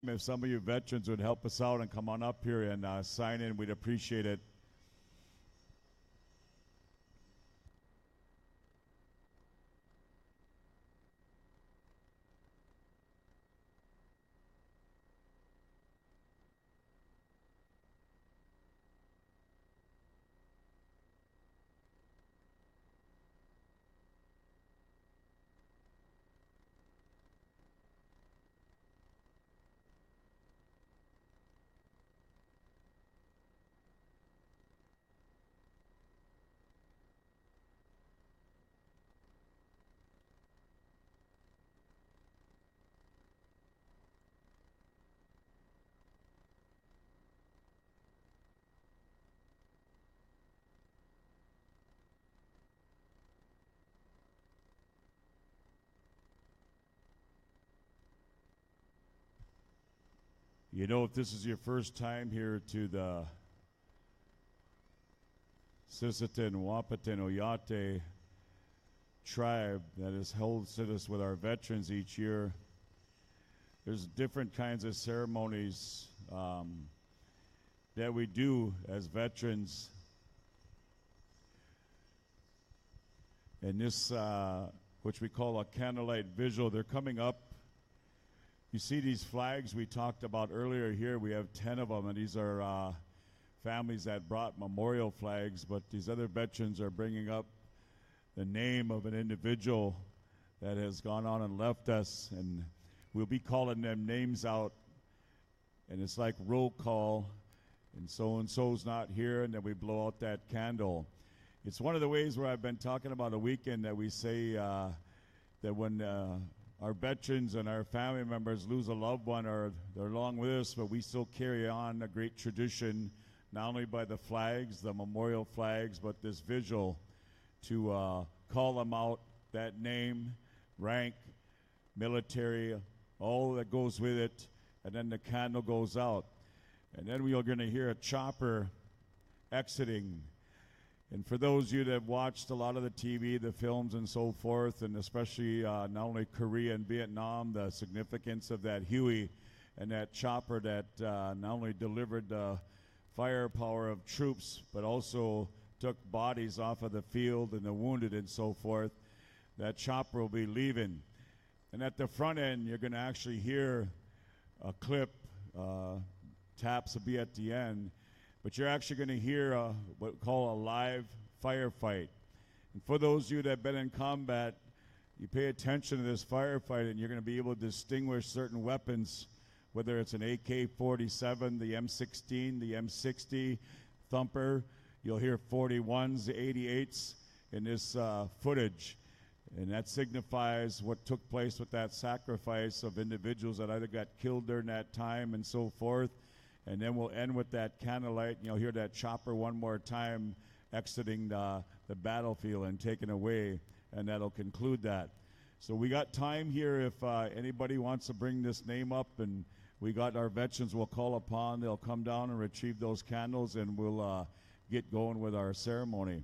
If some of you veterans would help us out and come on up here and sign in, we'd appreciate it. You know, if this is your first time here to the Sisseton, Wapitan, Oyate tribe that is hosted us with our veterans each year, there's different kinds of ceremonies that we do as veterans. And this, which we call a candlelight vigil, they're coming up. You see these flags we talked about earlier here. We have 10 of them, and these are families that brought memorial flags, but these other veterans are bringing up the name of an individual that has gone on and left us, and we'll be calling them names out, and it's like roll call, and so-and-so's not here, and then we blow out that candle. It's one of the ways where I've been talking about a weekend that we say that when our veterans and our family members lose a loved one or they're along with us, but we still carry on a great tradition, not only by the flags, the memorial flags, but this vigil to call them out, that name, rank, military, all that goes with it, and then the candle goes out. And then we are going to hear a chopper exiting. And for those of you that have watched a lot of the TV, the films and so forth, and especially not only Korea and Vietnam, the significance of that Huey and that chopper that not only delivered the firepower of troops, but also took bodies off of the field and the wounded and so forth, that chopper will be leaving. And at the front end, you're going to actually hear a clip, taps will be at the end, but you're actually going to hear what we call a live firefight. And for those of you that have been in combat, you pay attention to this firefight and you're going to be able to distinguish certain weapons, whether it's an AK-47, the M16, the M60, Thumper. You'll hear 41s, 88s in this footage. And that signifies what took place with that sacrifice of individuals that either got killed during that time and so forth. And then we'll end with that candlelight, and you'll hear that chopper one more time exiting the battlefield and taken away, and that'll conclude that. So we got time here if anybody wants to bring this name up, and we got our veterans we'll call upon. They'll come down and retrieve those candles, and we'll get going with our ceremony.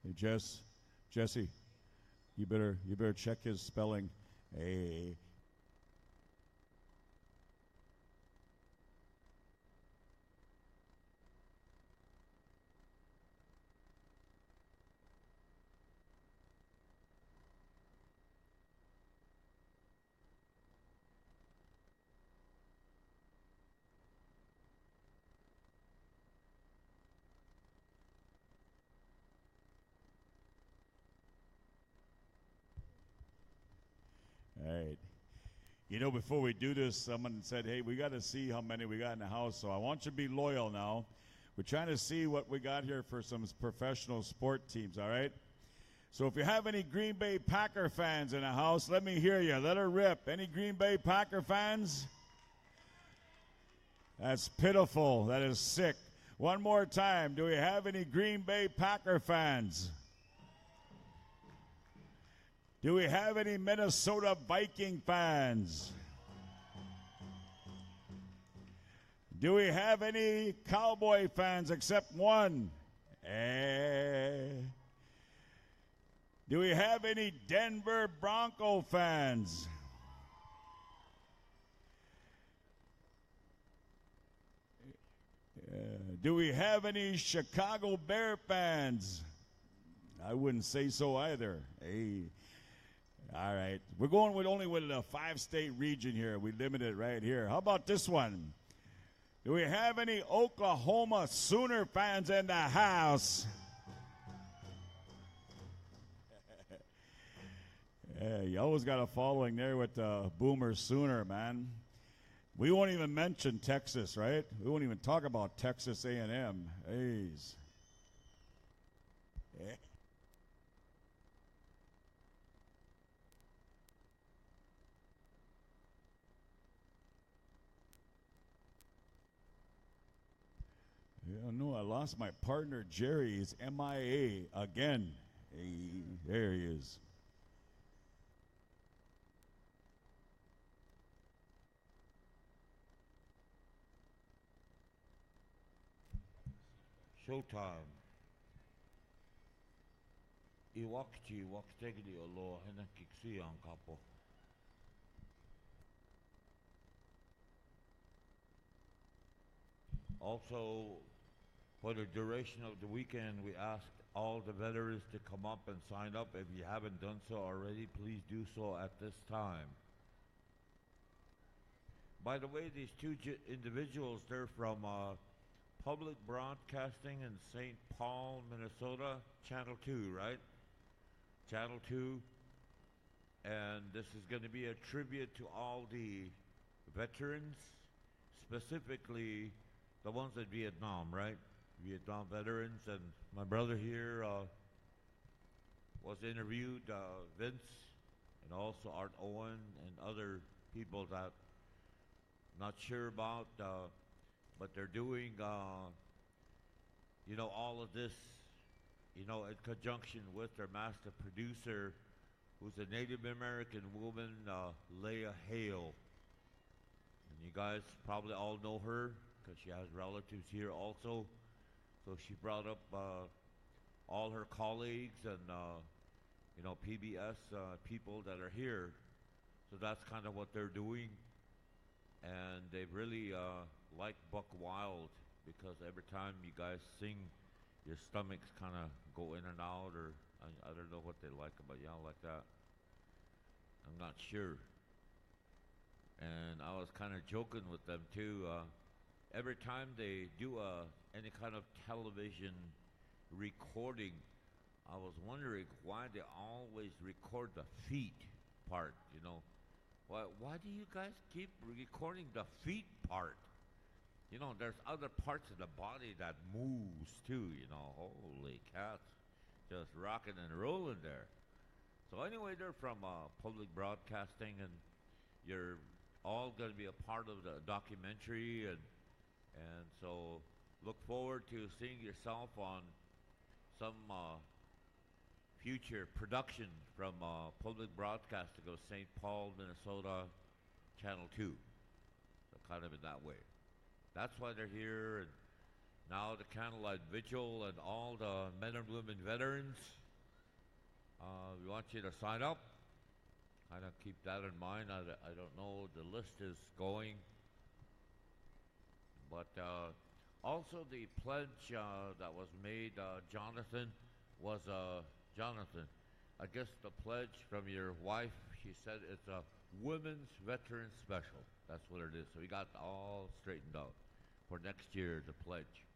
Hey, Jesse, you better check his spelling. Hey. All right. You know, before we do this, someone said, hey, we got to see how many we got in the house, so I want you to be loyal now. We're trying to see what we got here for some professional sport teams, all right? So if you have any Green Bay Packer fans in the house, let me hear you. Let her rip. Any Green Bay Packer fans? That's pitiful. That is sick. One more time. Do we have any Green Bay Packer fans? Do we have any Minnesota Viking fans? Do we have any Cowboy fans except one? Eh. Do we have any Denver Bronco fans? Do we have any Chicago Bear fans? I wouldn't say so either. Hey. All right. We're going with only with a 5-state region here. We limit it right here. How about this one? Do we have any Oklahoma Sooner fans in the house? Yeah, you always got a following there with the Boomer Sooner, man. We won't even mention Texas, right? We won't even talk about Texas A&M. A's. Yeah. Yeah, no, I lost my partner, Jerry. He's MIA again. Hey, there he is. Showtime. Iwakchi, Waktegli, Olo, Henakiksi, Ankapo. Also, for the duration of the weekend, we ask all the veterans to come up and sign up. If you haven't done so already, please do so at this time. By the way, these two individuals, they're from Public Broadcasting in St. Paul, Minnesota, Channel 2, right? Channel 2. And this is going to be a tribute to all the veterans, specifically the ones in Vietnam, right? Vietnam veterans. And my brother here was interviewed, Vince, and also Art Owen and other people that not sure about, but they're doing, all of this, in conjunction with their master producer, who's a Native American woman, Leah Hale. And you guys probably all know her because she has relatives here also. So she brought up all her colleagues and, PBS people that are here. So that's kind of what they're doing. And they really like Buck Wild because every time you guys sing, your stomachs kind of go in and out, or I don't know what they like about y'all like that. I'm not sure. And I was kind of joking with them too. Every time they do any kind of television recording, I was wondering why they always record the feet part, Why do you guys keep recording the feet part? There's other parts of the body that moves too, Holy cats. Just rocking and rolling there. So anyway, they're from Public Broadcasting, and you're all going to be a part of the documentary, and so look forward to seeing yourself on some future production from Public Broadcasting of St. Paul, Minnesota, Channel 2. So kind of in that way. That's why they're here. And now the Candlelight Vigil and all the men and women veterans, we want you to sign up. Kind of keep that in mind. I don't know, the list is going. But also the pledge that was made, Jonathan, was Jonathan, I guess the pledge from your wife, she said it's a Women's Veteran Special. That's what it is. So we got all straightened out for next year, the pledge,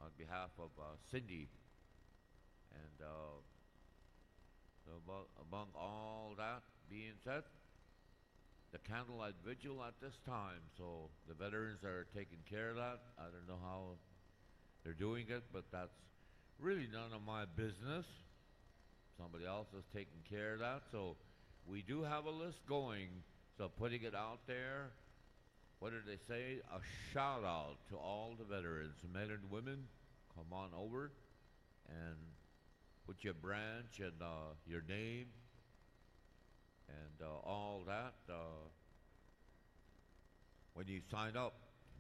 on behalf of Cindy. And so among all that being said, the Candlelight Vigil at this time. So the veterans are taking care of that. I don't know how they're doing it, but that's really none of my business. Somebody else is taking care of that. So we do have a list going. So putting it out there, what did they say? A shout out to all the veterans, men and women. Come on over and put your branch and your name and all that. When you sign up,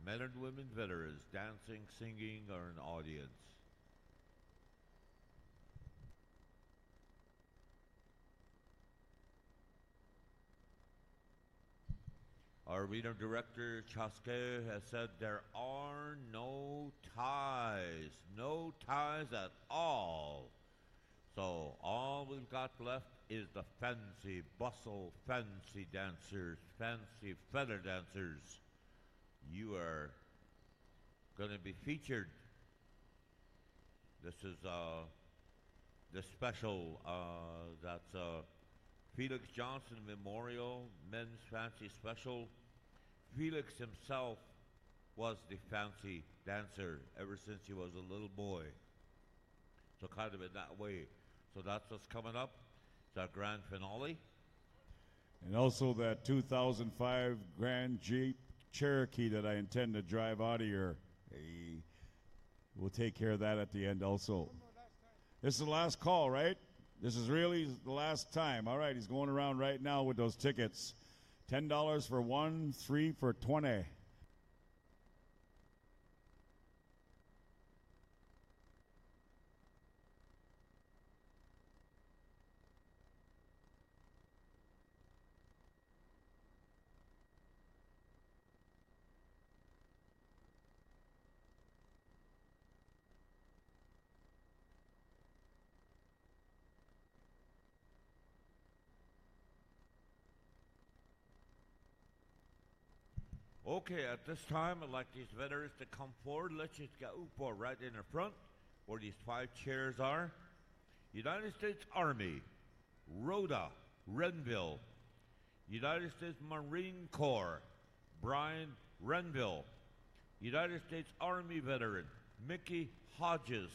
men and women veterans, dancing, singing, or an audience. Our arena director, Chaske, has said there are no ties at all. So all we've got left is the fancy bustle, fancy dancers, fancy feather dancers. You are going to be featured. This is the special that's Felix Johnson Memorial Men's Fancy Special. Felix himself was the fancy dancer ever since he was a little boy. So kind of in that way. So that's what's coming up. It's our grand finale. And also that 2005 Grand Jeep Cherokee that I intend to drive out of here. We'll take care of that at the end also. This is the last call, right? This is really the last time. All right, he's going around right now with those tickets. $10 for one, 3 for 20. Okay, at this time, I'd like these veterans to come forward. Let's just go for right in the front, where these 5 chairs are. United States Army, Rhoda Renville. United States Marine Corps, Brian Renville. United States Army veteran, Mickey Hodges.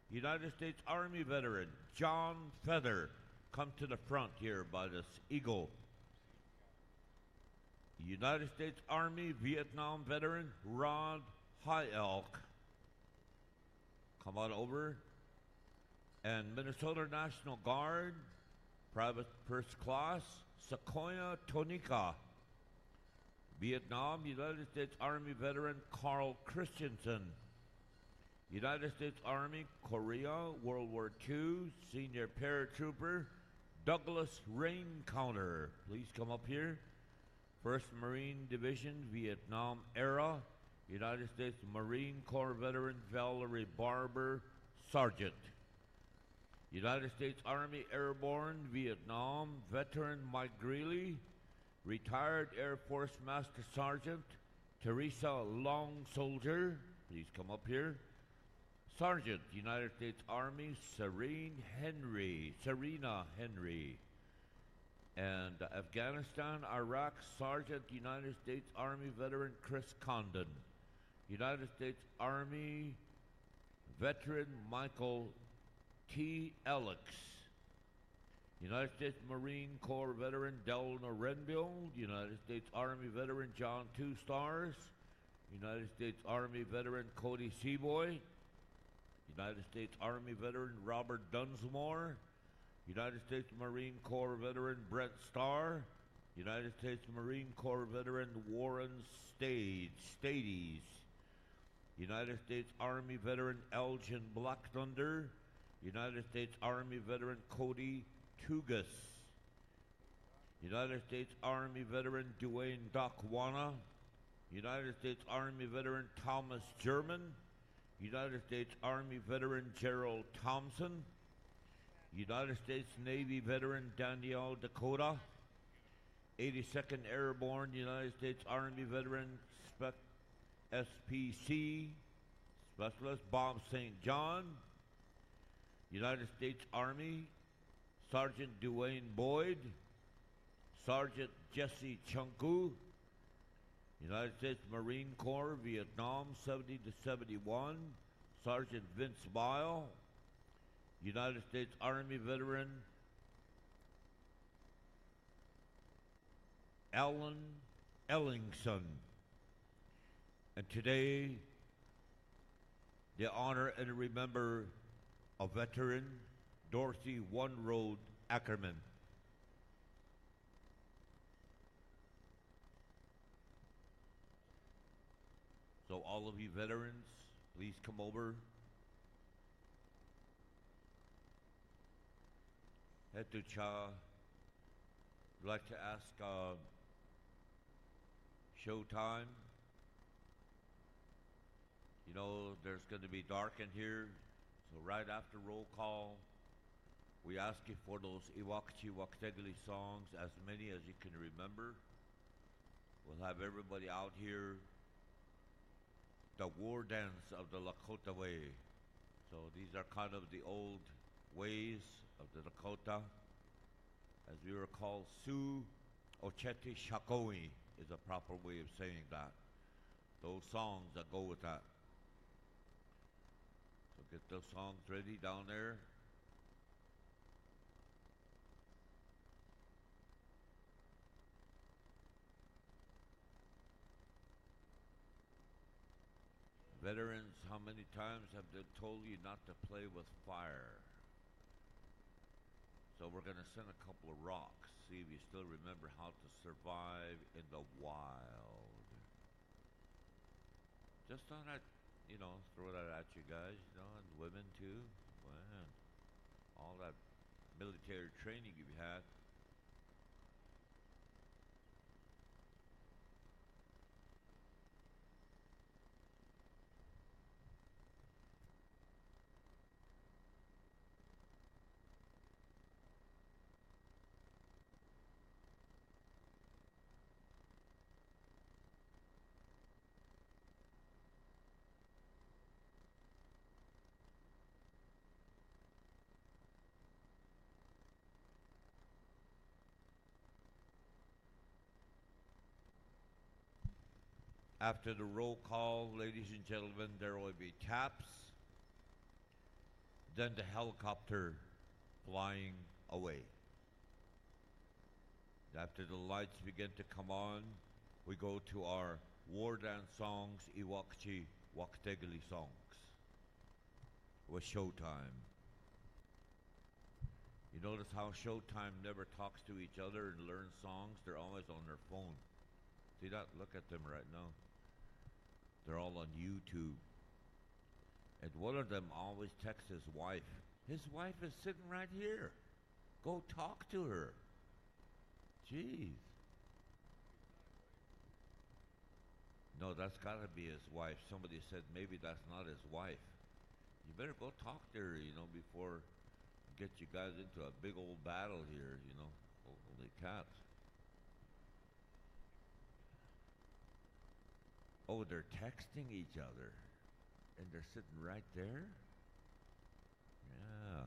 United States Army veteran, John Feather. Come to the front here by this eagle. United States Army Vietnam veteran Rod High Elk. Come on over. And Minnesota National Guard, Private First Class Sequoia Tonica. Vietnam United States Army veteran Carl Christensen. United States Army Korea World War II Senior Paratrooper Douglas Raincounter. Please come up here. 1st Marine Division, Vietnam era, United States Marine Corps veteran Valerie Barber, Sergeant. United States Army Airborne, Vietnam, veteran Mike Greeley, retired Air Force Master Sergeant Teresa Long Soldier, please come up here. Sergeant, United States Army, Serena Henry. And Afghanistan, Iraq, Sergeant, United States Army veteran Chris Condon. United States Army veteran Michael T. Alex. United States Marine Corps veteran Delna Renville. United States Army veteran John Two Stars. United States Army veteran Cody Seaboy. United States Army veteran Robert Dunsmore. United States Marine Corps veteran Brent Starr. United States Marine Corps veteran Warren Stades. United States Army veteran Elgin Black Thunder. United States Army veteran Cody Tugas. United States Army veteran Dwayne Docwana. United States Army veteran Thomas German. United States Army veteran Gerald Thompson. United States Navy veteran Danielle Dakota. 82nd Airborne United States Army veteran SPC Specialist Bob St. John. United States Army Sergeant Dwayne Boyd. Sergeant Jesse Chunku. United States Marine Corps Vietnam 70 to 71 Sergeant Vince Bile. United States Army veteran Alan Ellingson. And today, they honor and remember a veteran, Dorothy One Road Ackerman. all of you veterans, please come over. Hetu Cha, I'd like to ask Showtime. You know, there's going to be dark in here, so right after roll call, we ask you for those Iwakachi Wakteguli songs, as many as you can remember. We'll have everybody out here, the war dance of the Lakota way. So these are kind of the old ways of the Dakota. As we were called, Su Ochete Shakoi is a proper way of saying that. Those songs that go with that. So get those songs ready down there. Veterans, how many times have they told you not to play with fire? So we're going to send a couple of rocks, see if you still remember how to survive in the wild. Just thought I'd, throw that at you guys, and women too. Man, all that military training you've had. After the roll call, ladies and gentlemen, there will be taps, then the helicopter flying away. After the lights begin to come on, we go to our war dance songs, Iwakachi Wakteguli songs, with Showtime. You notice how Showtime never talks to each other and learns songs? They're always on their phone. See that? Look at them right now. They're all on YouTube. And one of them always texts his wife. His wife is sitting right here. Go talk to her. Jeez. No, that's got to be his wife. Somebody said maybe that's not his wife. You better go talk to her, before you get you guys into a big old battle here, Holy cats. Oh, they're texting each other. And they're sitting right there? Yeah.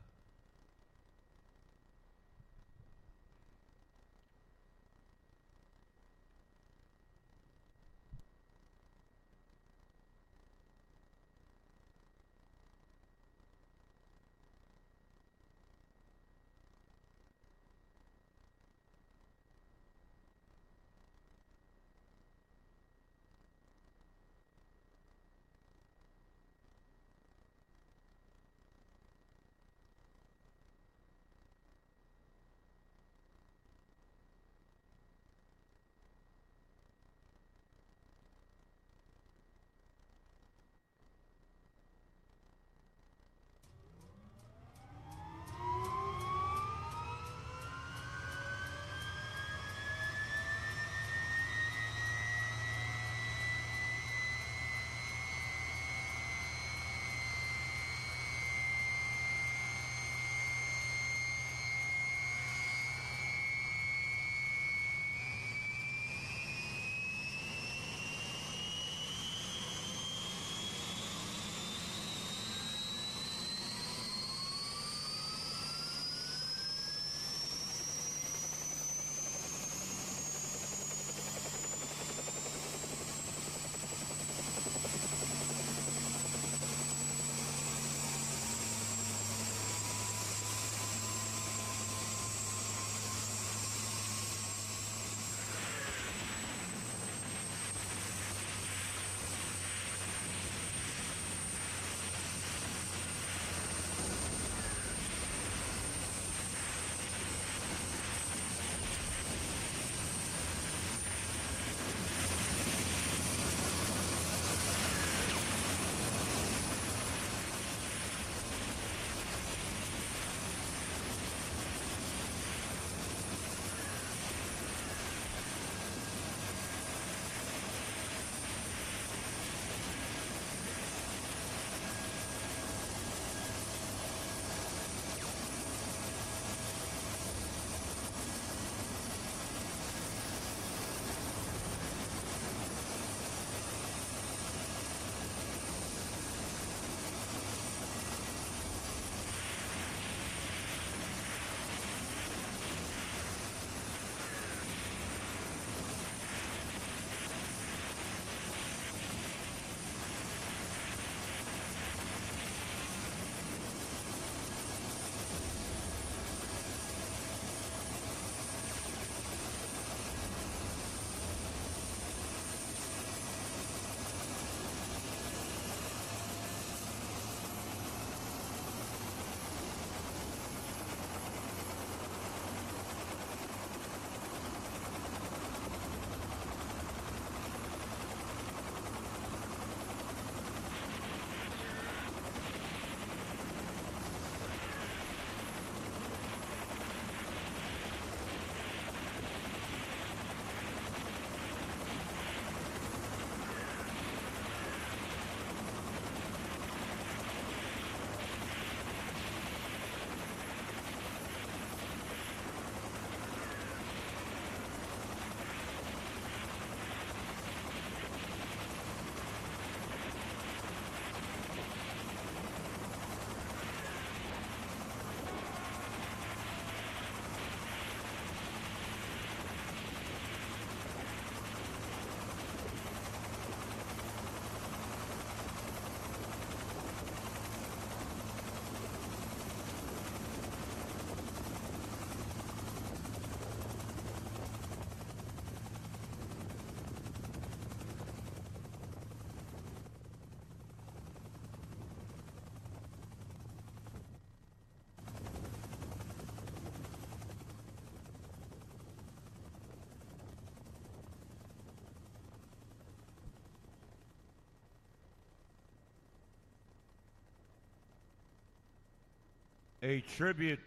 A tribute.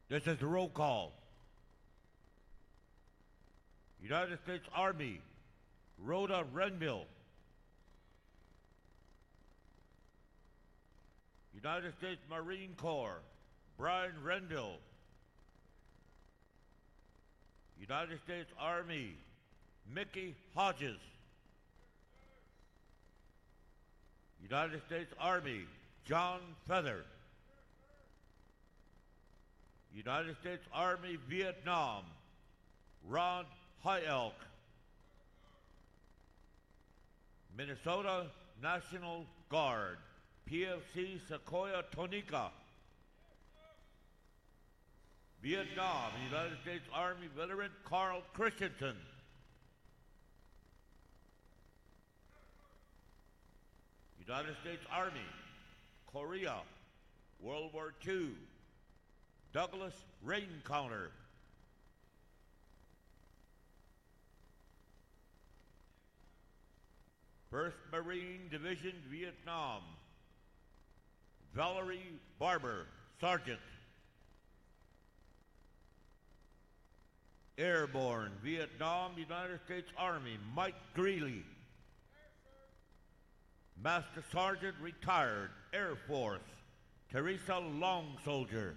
This is the roll call. United States Army, Rhoda Renville. United States Marine Corps, Brian Renville. United States Army, Mickey Hodges. United States Army, John Feather. United States Army Vietnam, Ron High Elk. Minnesota National Guard, PFC Sequoia Tonica. Vietnam, United States Army veteran Carl Christensen. United States Army, Korea, World War II, Douglas Raincounter. First Marine Division, Vietnam, Valerie Barber, Sergeant. Airborne, Vietnam, United States Army, Mike Greeley. Master Sergeant, retired, Air Force, Teresa Long Soldier.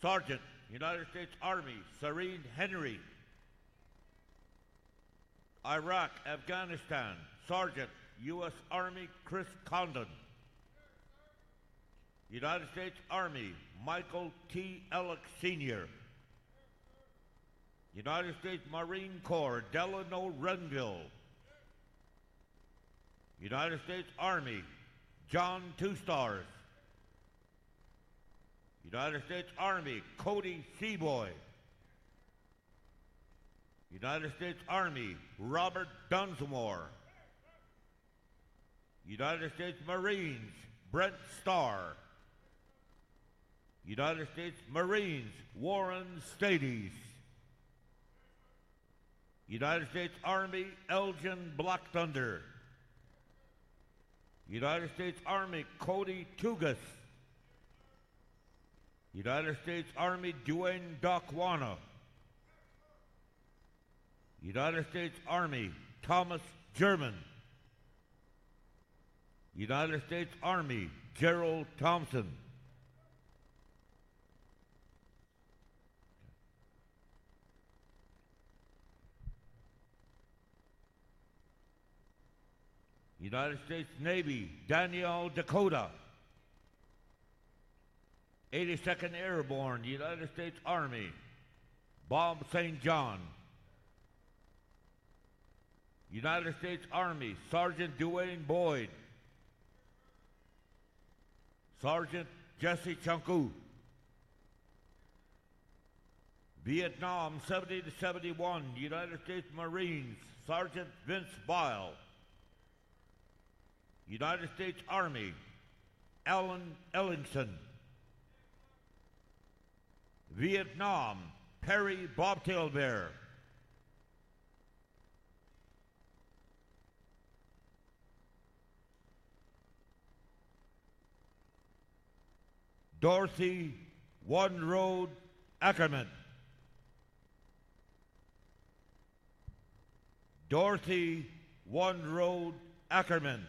Sergeant, United States Army, Serene Henry. Iraq, Afghanistan, Sergeant, U.S. Army, Chris Condon. United States Army, Michael T. Ellick Sr. United States Marine Corps, Delano Renville. United States Army, John Two Stars. United States Army, Cody Seaboy. United States Army, Robert Dunsmore. United States Marines, Brent Starr. United States Marines, Warren Stades. United States Army, Elgin Black Thunder. United States Army, Cody Tugas. United States Army, Dwayne Docwana. United States Army, Thomas German. United States Army, Gerald Thompson. United States Navy, Danielle Dakota. 82nd Airborne, United States Army, Bob St. John. United States Army, Sergeant Duane Boyd. Sergeant Jesse Chunku. Vietnam, 70 to 71, United States Marines, Sergeant Vince Bile. United States Army, Alan Ellingson. Vietnam, Perry Bobtail Bear. Dorothy One Road Ackerman. Dorothy One Road Ackerman.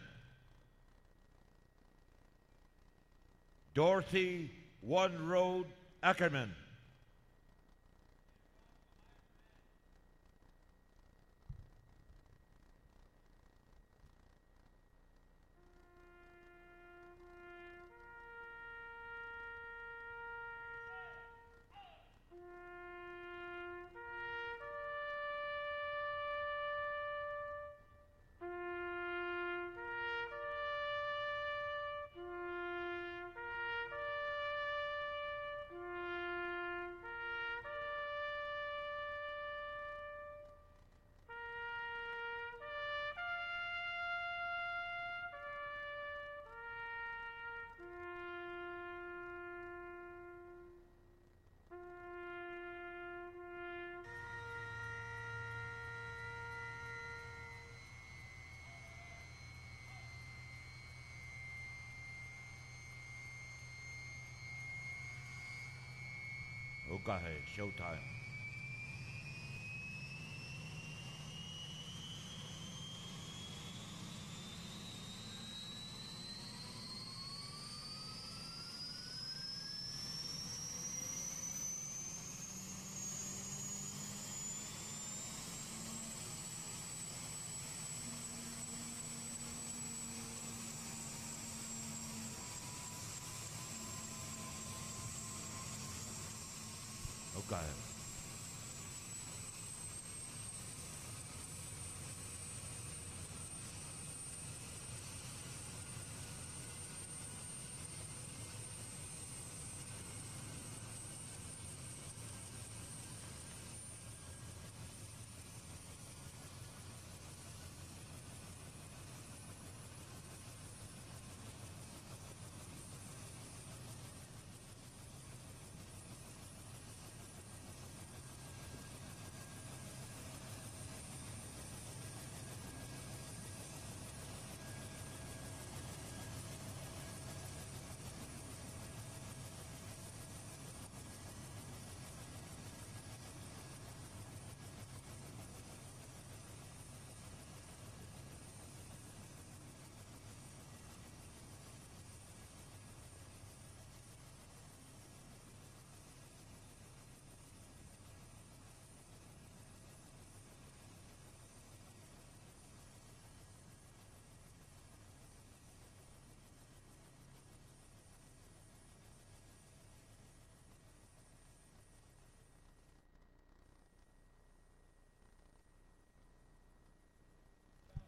Dorothy One Road Ackerman. Okay, showtime. Okay.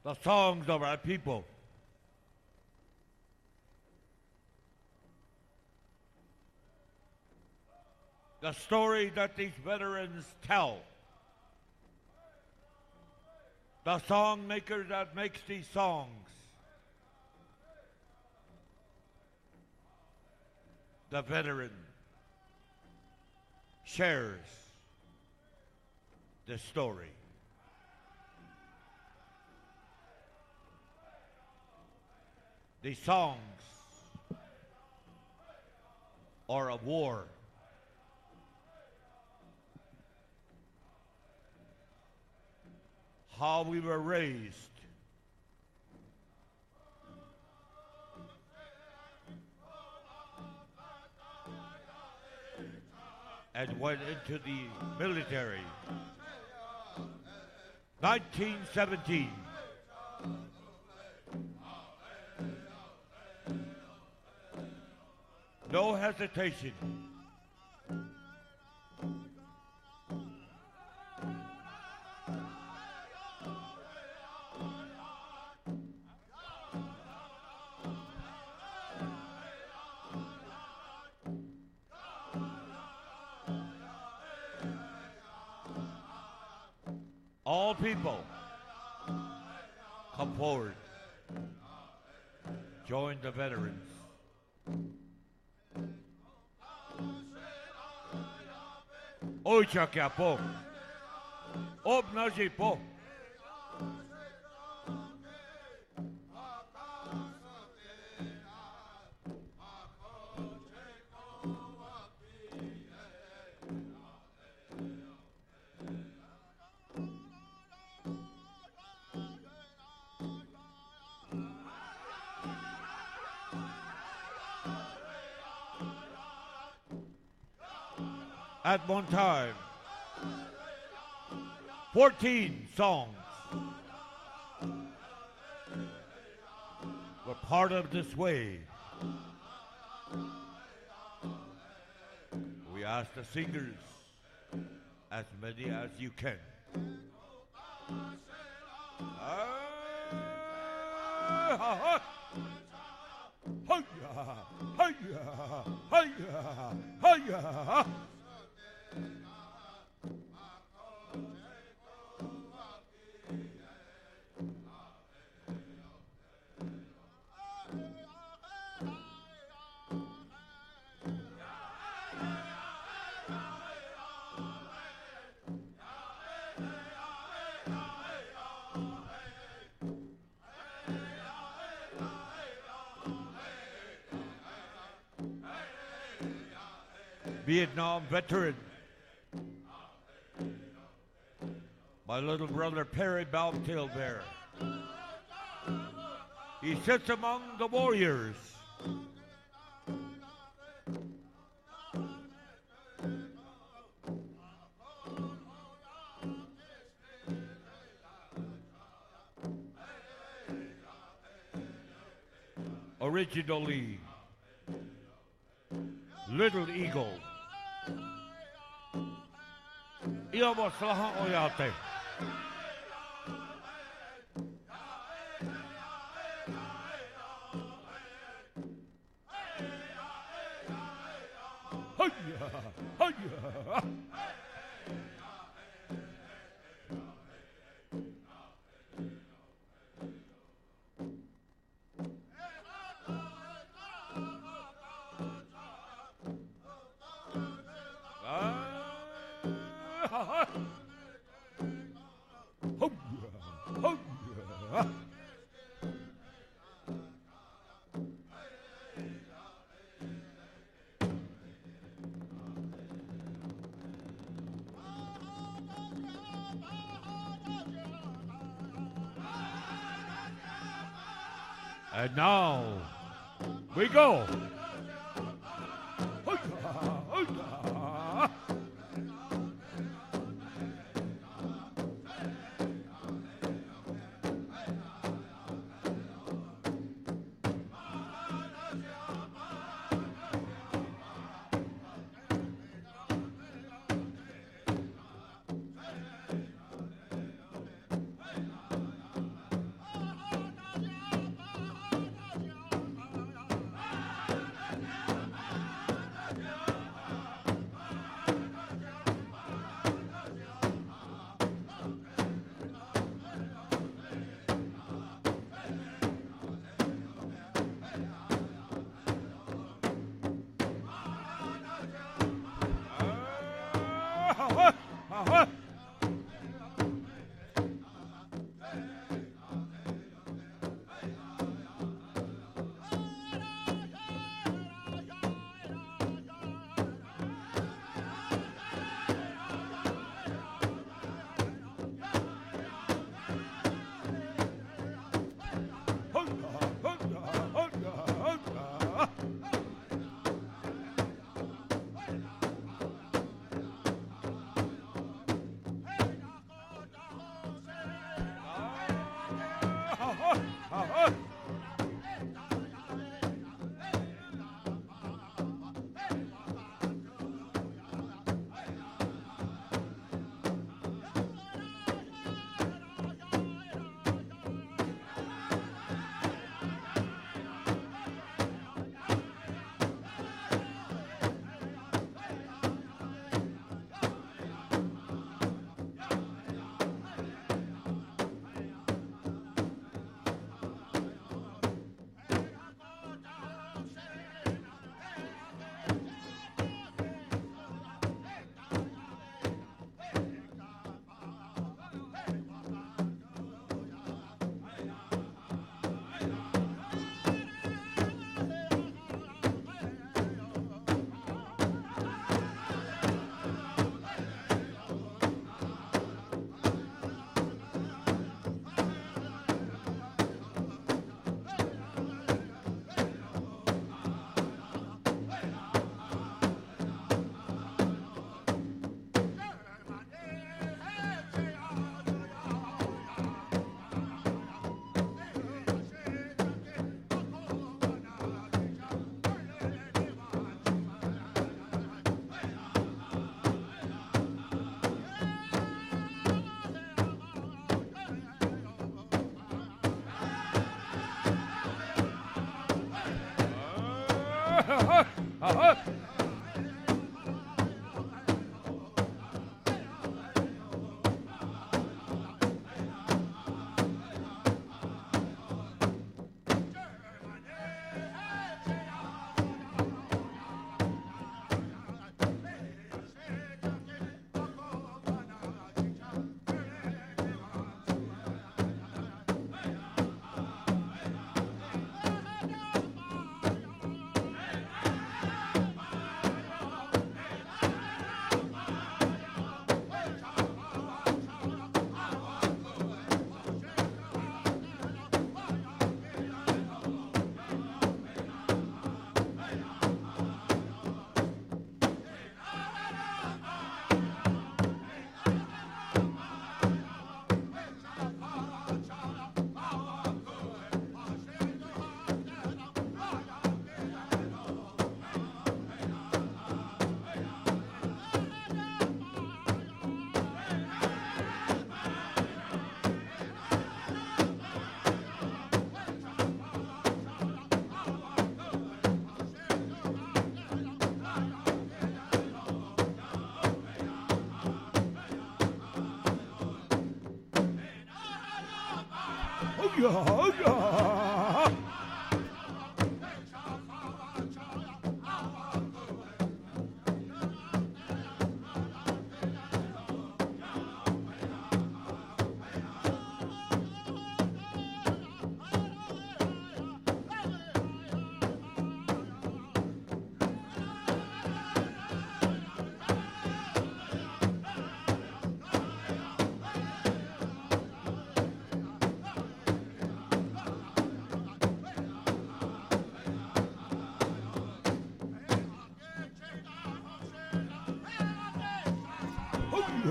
The songs of our people. The story that these veterans tell. The song maker that makes these songs. The veteran shares the story. The songs are of war. How we were raised. And went into the military. 1917. No hesitation. All people come forward. Join the veterans. Ojca kia po. Obnaži po. At one time, 14 songs were part of this wave. We ask the singers, as many as you can. Vietnam veteran my little brother Perry Bobtail Bear. He sits among the warriors. Originally, Little Eagle. Íbamos lahat oyate. And now we go. yeah, yeah.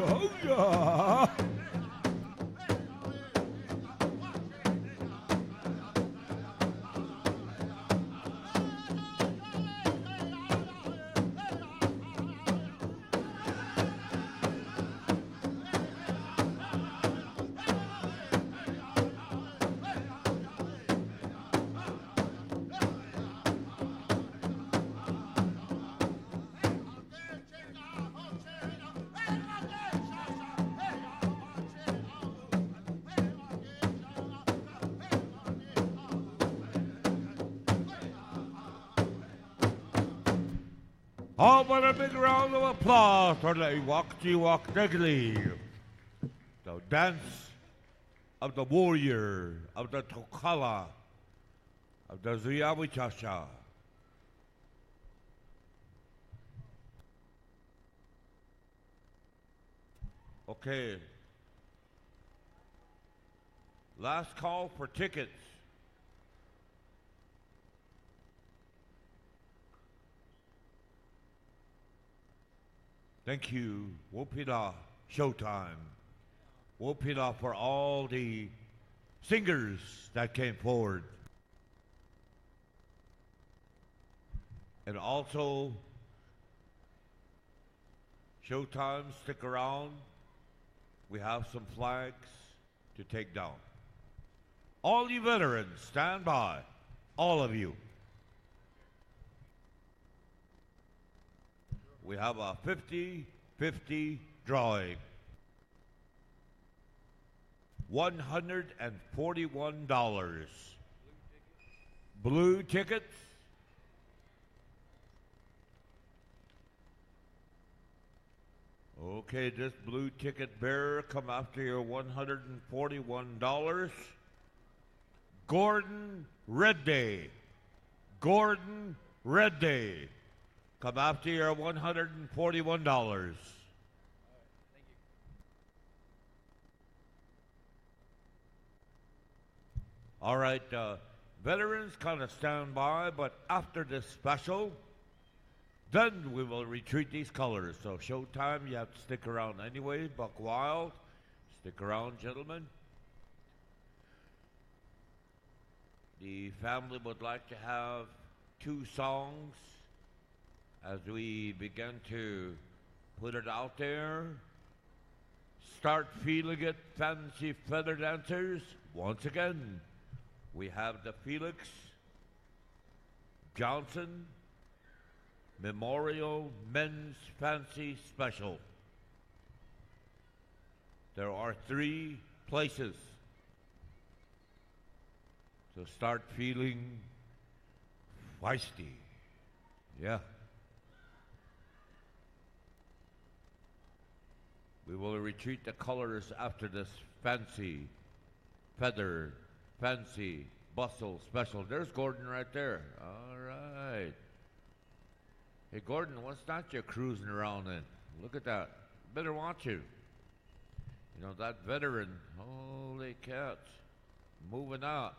Oh, yeah. How about a big round of applause for the Walk Daily, the dance of the warrior, of the Tokala, of the Ziyawichasha. Okay. Last call for tickets. Thank you, Wopila Showtime. Wopila for all the singers that came forward. And also, Showtime, stick around. We have some flags to take down. All you veterans, stand by. All of you. We have a 50-50 drawing. $141. Blue tickets. Okay, this blue ticket bearer, come after your $141. Gordon Redday. Gordon Redday. Come after your $141. All right, veterans kind of stand by, but after this special, then we will retreat these colors. So Showtime, you have to stick around anyway. Buck Wild, stick around, gentlemen. The family would like to have 2 songs as we begin to put it out there. Start feeling it, fancy feather dancers. Once again, we have the Felix Johnson Memorial Men's Fancy Special. There are 3 places. So start feeling feisty. Yeah. We will retreat the colors after this fancy feather, fancy bustle special. There's Gordon right there. All right. Hey, Gordon, what's that you're cruising around in? Look at that. Better watch you. You know, that veteran, holy cats, moving out.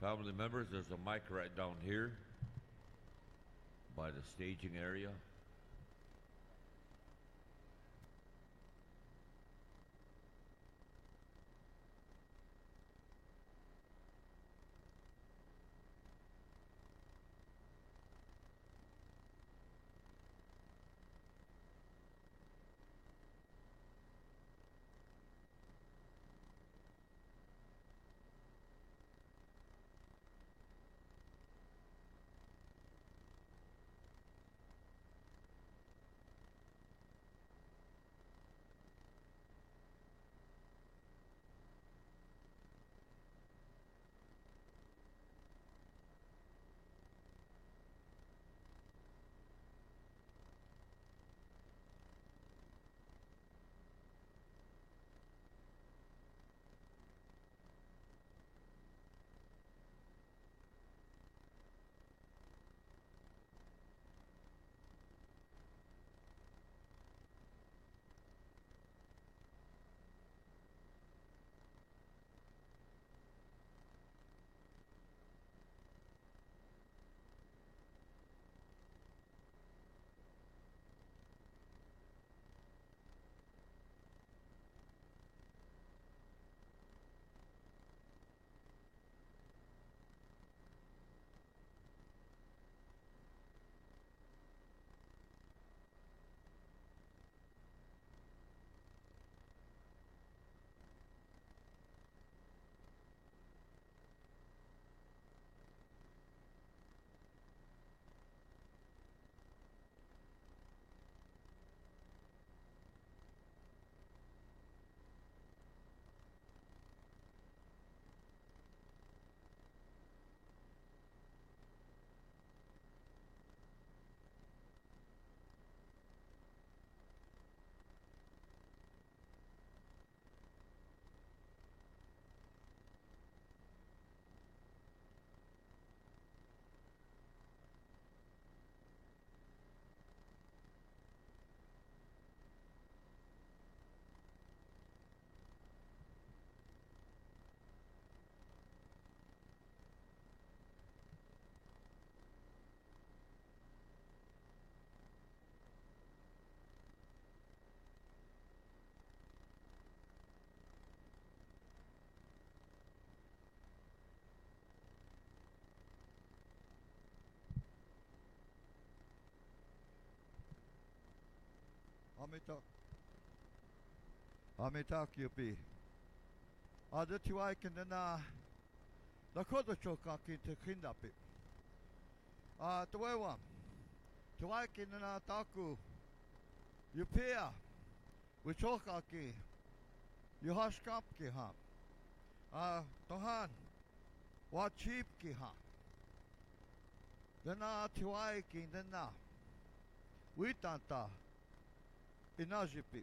family members, there's a mic right down here by the staging area. Amita Kyupi. Ada tuai kinana Dakota choka kinta kindapi. Tuewa. Tuai kinana taku. Yupia. Wichoka ki. Yuhashkap ki ha. Tohan. Wachip ki ha. Dana tuai kinana. Witanta. Inajipi.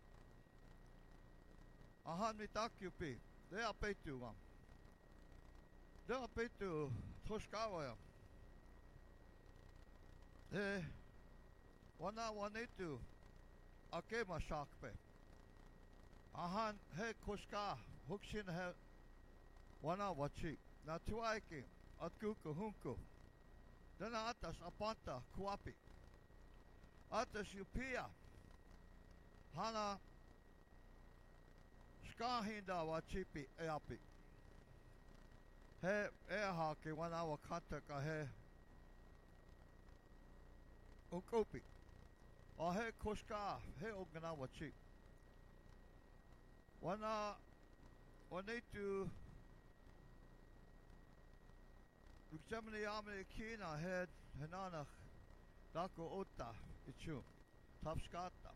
Ahan mitakyupi. De apetu wam. De apetu toshkawa. Wana wanetu. Akema shakpe. Ahan he koshka. Hukshin he. Wana wachi. Na tuaiki. Atkuku hunku. Dana atas apanta kuapi. Atas yupia. Hana Skahinda Wacipi Eapi. He eha ke wana wakata ka he Ukopi. O he koska he ogana wachi. Wana wanetu Uksamani amani kina head hanana dako ota ichu. Tapskata.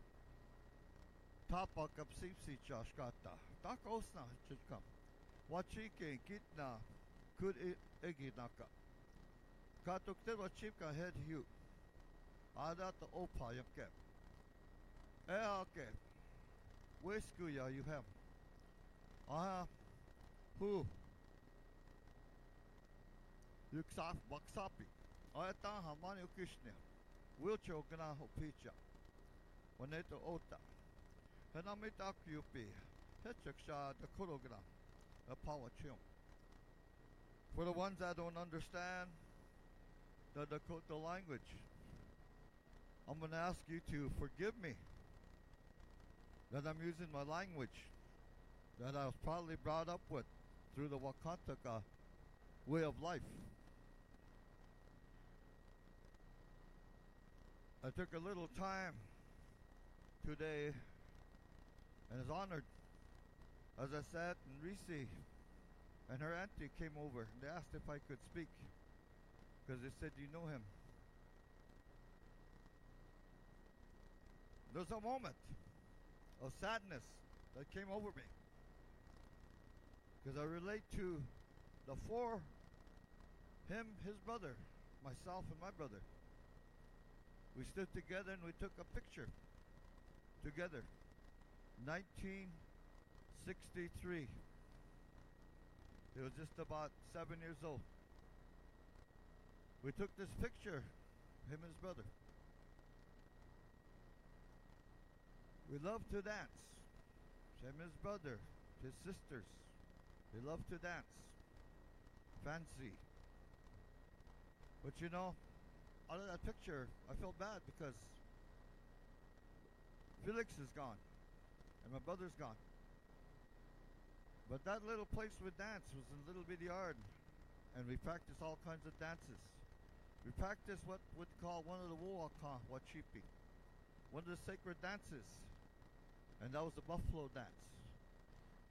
Tapa kapsipsi chashkata. Tak osna chitkam. Wachike kitna kud eginaka. Katukte wachipka head hu. Adata opa yamke. Eake. Weskuya you have. Aha. Who? Yuksaf baksapi. Ayata hamani ukishne. Wilcho gana hopicha. Waneto ota. Hanamita Kyupi, Hetchaksha, the Kurogra, a power chum. For the ones that don't understand the Dakota language, I'm going to ask you to forgive me that I'm using my language that I was probably brought up with through the Wakantaka way of life. I took a little time today and is honored as I sat and Reese and her auntie came over and they asked if I could speak because they said, you know him. There's a moment of sadness that came over me because I relate to the four, him, his brother, myself, and my brother. We stood together and we took a picture together. 1963. He was just about 7 years old. We took this picture, him and his brother. We loved to dance. Him and his brother, his sisters, they loved to dance. Fancy. But you know, out of that picture, I felt bad because Felix is gone and my brother's gone. But that little place we danced was a little bitty yard, and we practiced all kinds of dances. We practiced what we'd call one of the Wacipi, one of the sacred dances, and that was the buffalo dance.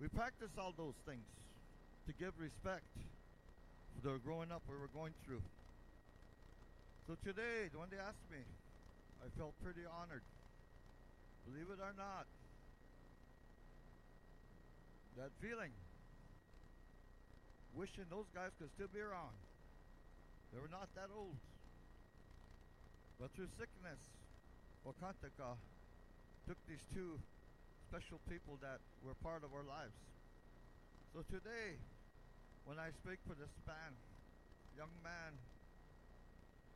We practiced all those things to give respect for the growing up we were going through. So today, when they asked me, I felt pretty honored. Believe it or not, that feeling, wishing those guys could still be around. They were not that old. But through sickness, Wakantaka took these two special people that were part of our lives. So today, when I speak for this young man,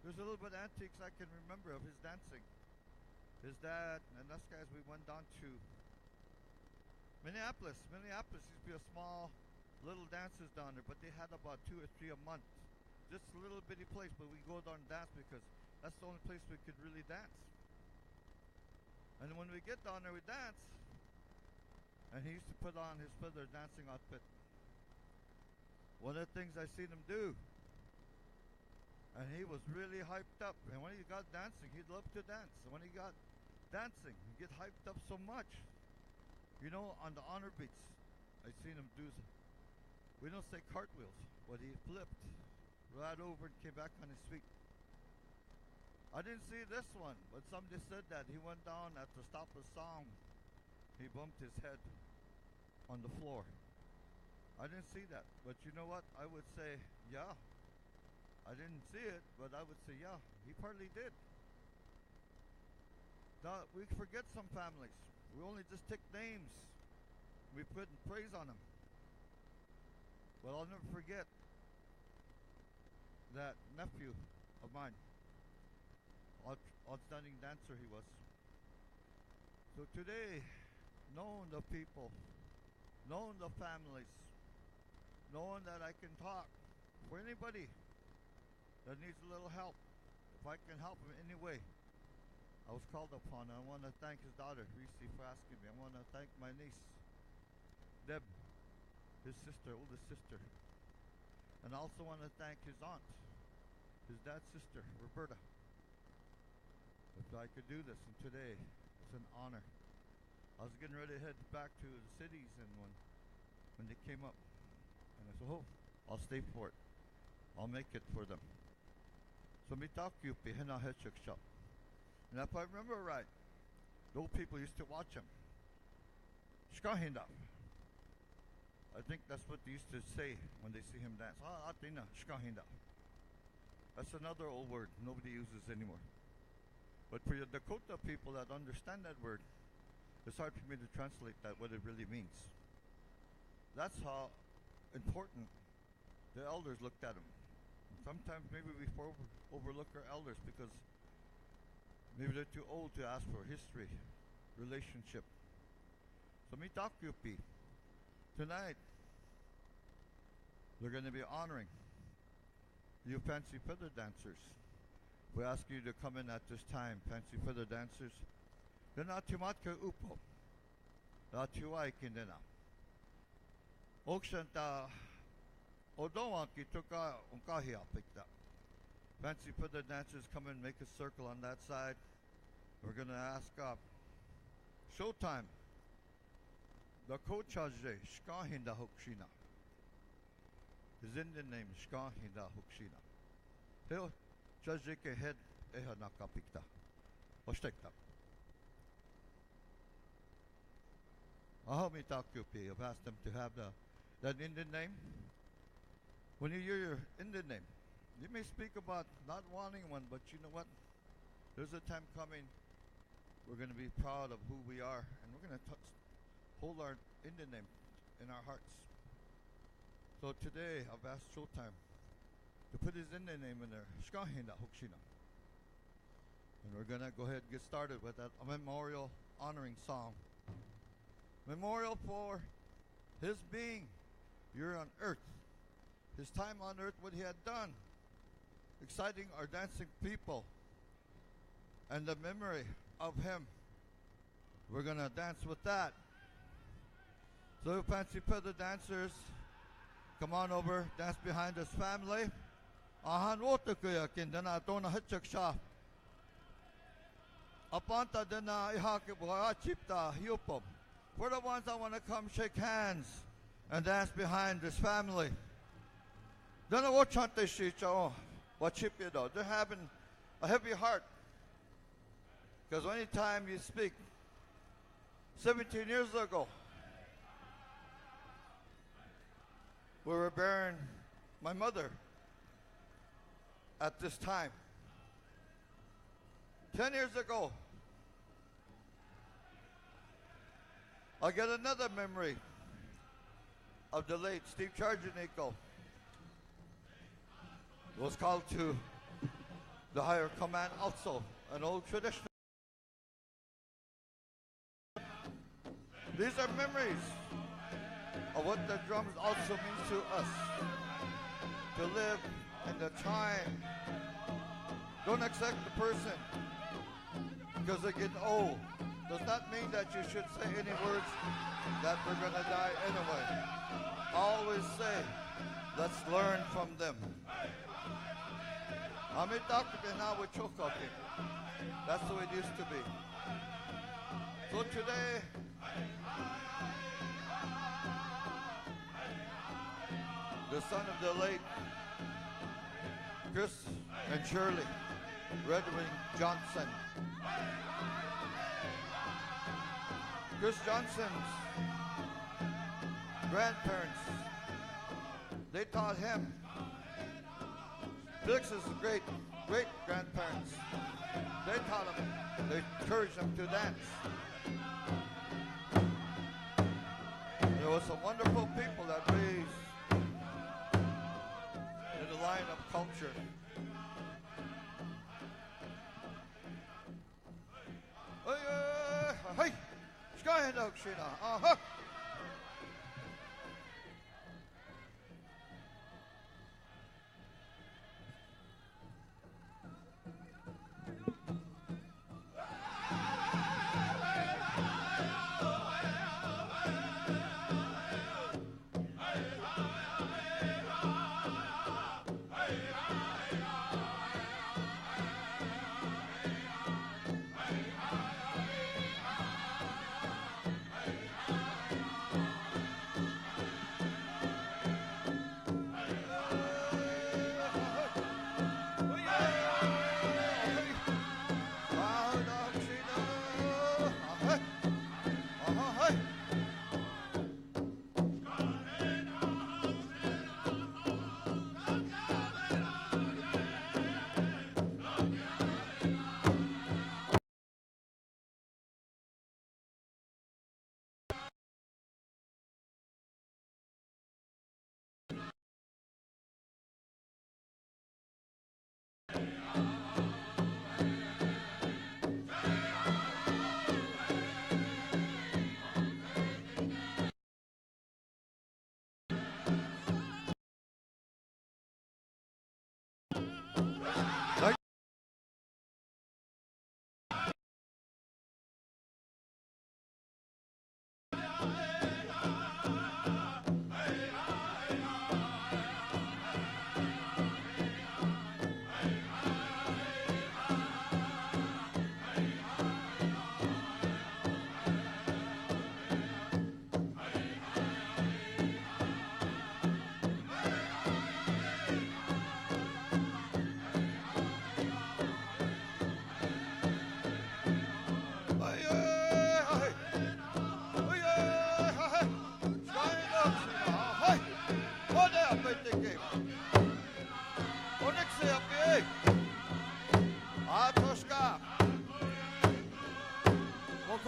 there's a little bit of antiques I can remember of his dancing. His dad and us guys, we went down to Minneapolis. Minneapolis used to be a small little dances down there, but they had about 2 or 3 a month. Just a little bitty place, but we go down and dance because that's the only place we could really dance. And when we get down there, we dance. And he used to put on his feather dancing outfit. One of the things I seen him do, and he was really hyped up. And when he got dancing, he'd love to dance. And when he got dancing, he'd get hyped up so much. You know, on the honor beats, I seen him do, we don't say cartwheels, but he flipped right over and came back on his feet. I didn't see this one, but somebody said that he went down at the stop of the song. He bumped his head on the floor. I didn't see that, but you know what? I would say, yeah. I didn't see it, but I would say, yeah, he partly did. Now, we forget some families. We only just take names. We put praise on them. But I'll never forget that nephew of mine. Outstanding dancer he was. So today, knowing the people, knowing the families, knowing that I can talk for anybody that needs a little help, if I can help him in any way, I was called upon. I want to thank his daughter, Reese, for asking me. I want to thank my niece, Deb, his sister, oldest sister. And I also want to thank his aunt, his dad's sister, Roberta. If I could do this, and today, it's an honor. I was getting ready to head back to the cities, and when they came up, and I said, oh, I'll stay for it. I'll make it for them. So me talk yupi, hena hechuk shop. And if I remember right, those people used to watch him. Shkahinda. I think that's what they used to say when they see him dance. Ah, atina, shkahinda. That's another old word nobody uses anymore. But for the Dakota people that understand that word, it's hard for me to translate that, what it really means. That's how important the elders looked at him. Sometimes maybe we overlook our elders because maybe they're too old to ask for history, relationship. So mitakyupi, tonight, they're going to be honoring You fancy feather dancers, we ask you to come in at this time. Fancy feather dancers. Dena timatka upo. La tiwai kindena. Okshanta Odoa ki tuka unkahia picked up. Fancy feather dancers, come and make a circle on that side. We're going to ask Showtime. The Kochaje, Shkahinda Hokshina. His Indian name, Shkahinda Hokshina. He'll Chajike head Ehanaka Pikta. Ostekta. Ahomitakupi. I've asked them to have that Indian name. When you hear your Indian name, you may speak about not wanting one, but you know what? There's a time coming we're going to be proud of who we are, and we're going to hold our Indian name in our hearts. So today, I've asked Showtime to put his Indian name in there, Shkahinda Hokshina. And we're going to go ahead and get started with that memorial honoring song. Memorial for his being here on earth. His time on earth, what he had done, exciting our dancing people, and the memory of him. We're going to dance with that. So fancy feather dancers, come on over, dance behind this family. Ahan wotakuya kindana dona hitchaksha. Apanta dena ihake chipta hiupom. We're the ones that want to come shake hands and dance behind this family. They're having a heavy heart. Because anytime you speak, 17 years ago, we were burying my mother at this time. 10 years ago, I get another memory of the late Steve Chargenico. Was called to the higher command also, an old tradition. These are memories of what the drums also means to us. To live in the time. Don't accept the person because they're getting old. Does not mean that you should say any words that they're going to die anyway. Always say, let's learn from them. That's the way it used to be. So today, the son of the late Chris and Shirley Redwing Johnson. Chris Johnson's grandparents, they taught him. Felix's great-grandparents, they taught him, they encouraged him to dance. There were some wonderful people that raised in the line of culture. Hey, Shina,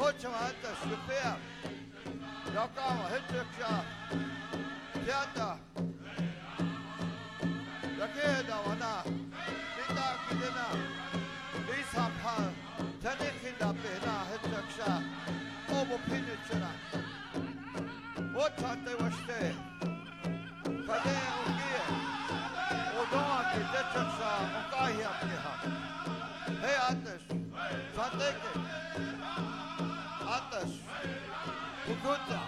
Kochamatas, the fair. Yakama, Hitchaka, Tiata, Yakeda, Wana, Nita Kidena, Lisa Pal, Tanikinda Bena, Hitchaka, Obo Pinichana. What thought they were staying? Kade Ugia, Odon, Hitchaka, Okaya, Hey, Atas, Sandeke, Atas, Kukuta,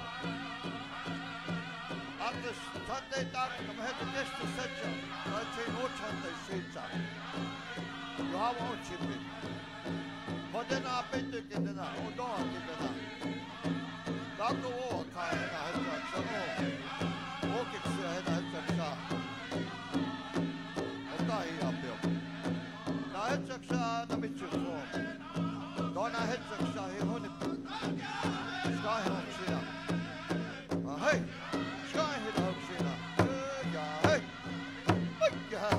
Atas, Sunday Dark, I'm head to guest to Setcha, I say no Sunday Sita. You have one chipping. But then I bet you get it out, Odon, get it out. Dr. War, Kayana, Hitchaka, Walking Head, Hitchaka, Okaya, Bill. Hitchaka, the Mitchell form. Donna Hitchaka, he honey. Sky Hoxina. Hey, Sky Hoxina. Hey, hey,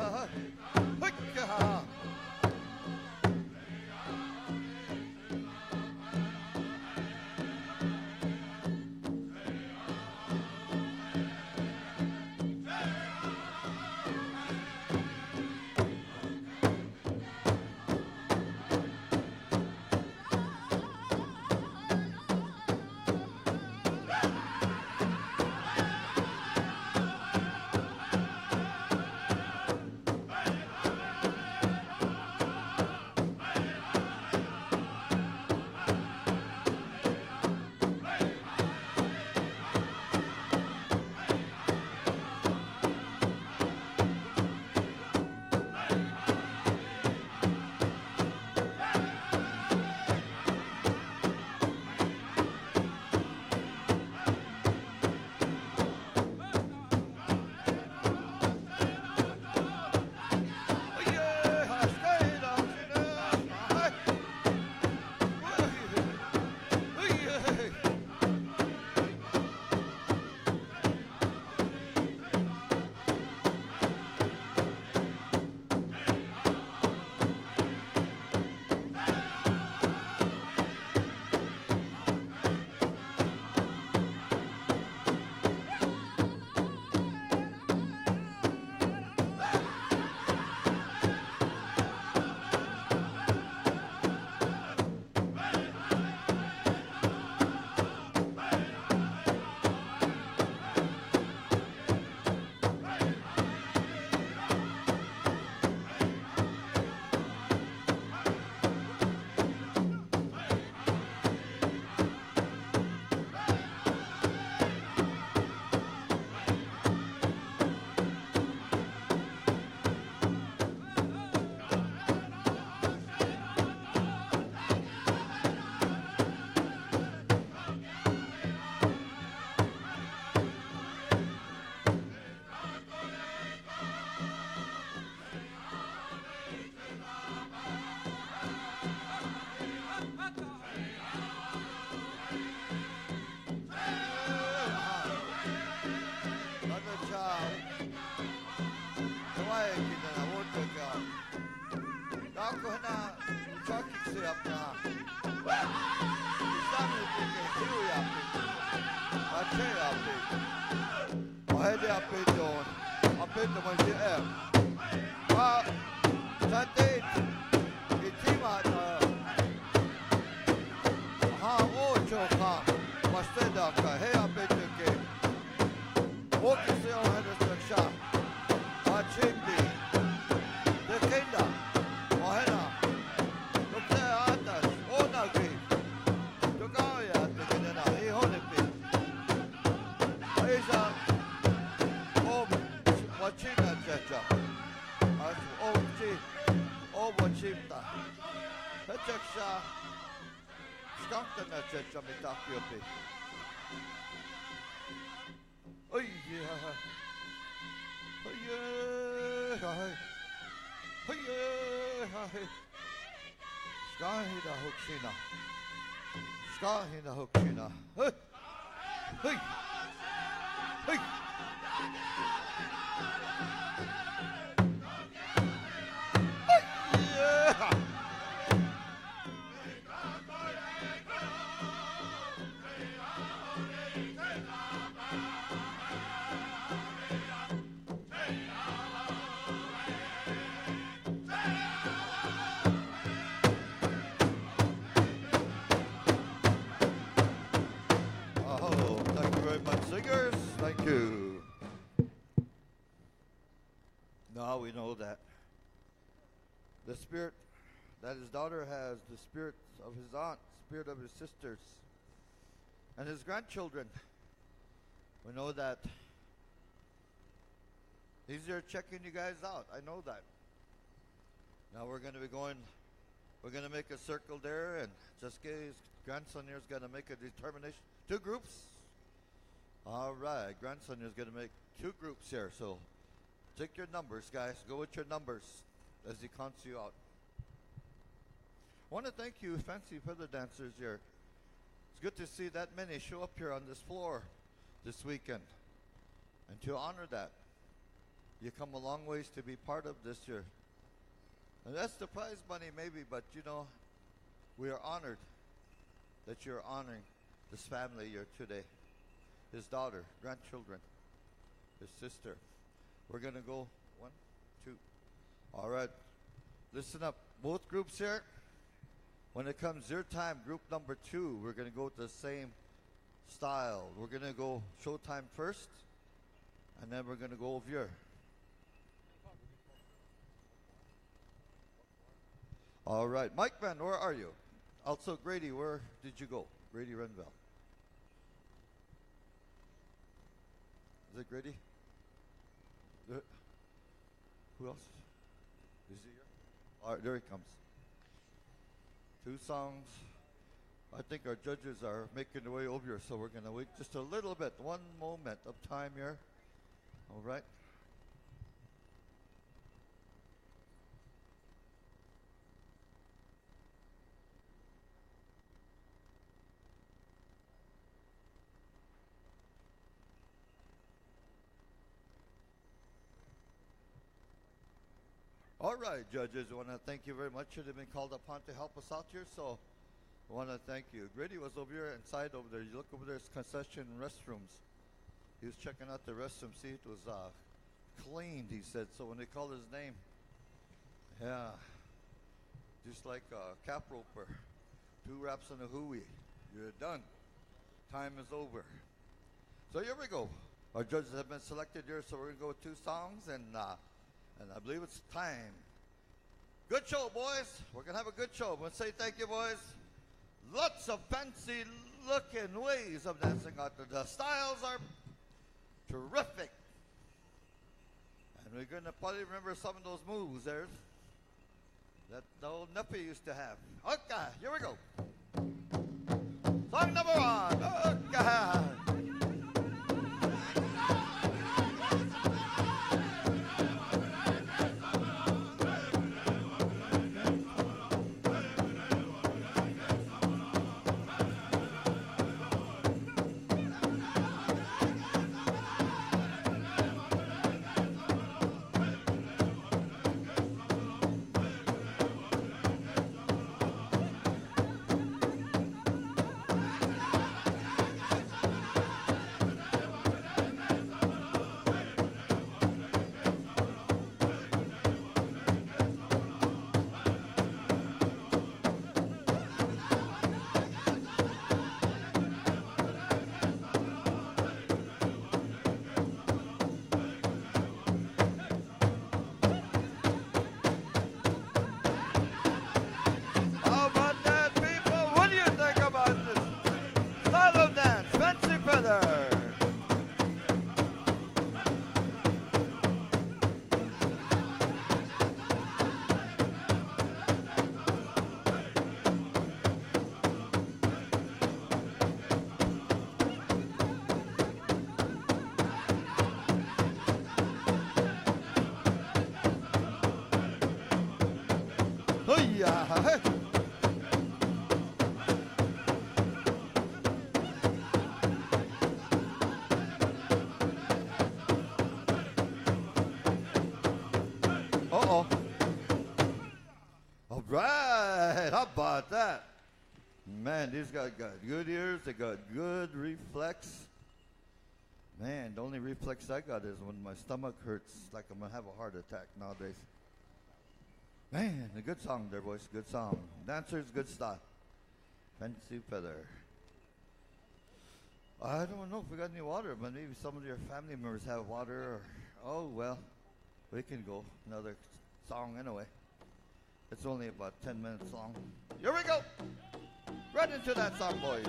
Now we know that the spirit that his daughter has, the spirit of his aunt, spirit of his sisters, and his grandchildren. We know that he's there checking you guys out. I know that. Now we're going to be going, we're going to make a circle there, and Jessica's grandson here is going to make a determination. 2 groups. All right, grandson is going to make 2 groups here. So take your numbers, guys. Go with your numbers as he counts you out. I want to thank you, fancy feather dancers here. It's good to see that many show up here on this floor this weekend. And to honor that, you come a long ways to be part of this year. And that's the prize money maybe, but you know, we are honored that you're honoring this family here today. His daughter, grandchildren, his sister. We're going to go 1, 2. All right. Listen up. Both groups here. When it comes your time, group number 2, we're going to go with the same style. We're going to go showtime first, and then we're going to go over here. All right. Mike Man, where are you? Also, Grady, where did you go? Grady Renville. Is it Grady? Who else? Is he here? All right, there he comes. 2 songs. I think our judges are making their way over here, so we're going to wait just a little bit. 1 moment of time here. All right. All right, judges, I want to thank you very much. You've been called upon to help us out here, so I want to thank you. Grady was over here inside over there. You look over there, it's concession restrooms. He was checking out the restroom, see it was cleaned, he said. So when they called his name, yeah, just like cap roper, 2 raps and a hooey. You're done. Time is over. So here we go. Our judges have been selected here, so we're going to go with 2 songs, and I believe it's time. Good show, boys. We're going to have a good show. We'll say thank you, boys. Lots of fancy looking ways of dancing out there. The styles are terrific. And we're going to probably remember some of those moves there that the old Nuppy used to have. Okay, here we go. Song number 1. Okay. Uh-oh. All right. How about that? Man, these guys got good ears. They got good reflex. Man, the only reflex I got is when my stomach hurts, like I'm going to have a heart attack nowadays. Man, a good song there, boys. Good song. Dancers, good style. Fancy feather. I don't know if we got any water, but maybe some of your family members have water. Or, oh, well. We can go another song anyway. It's only about 10 minutes long. Here we go. Right into that song, boys.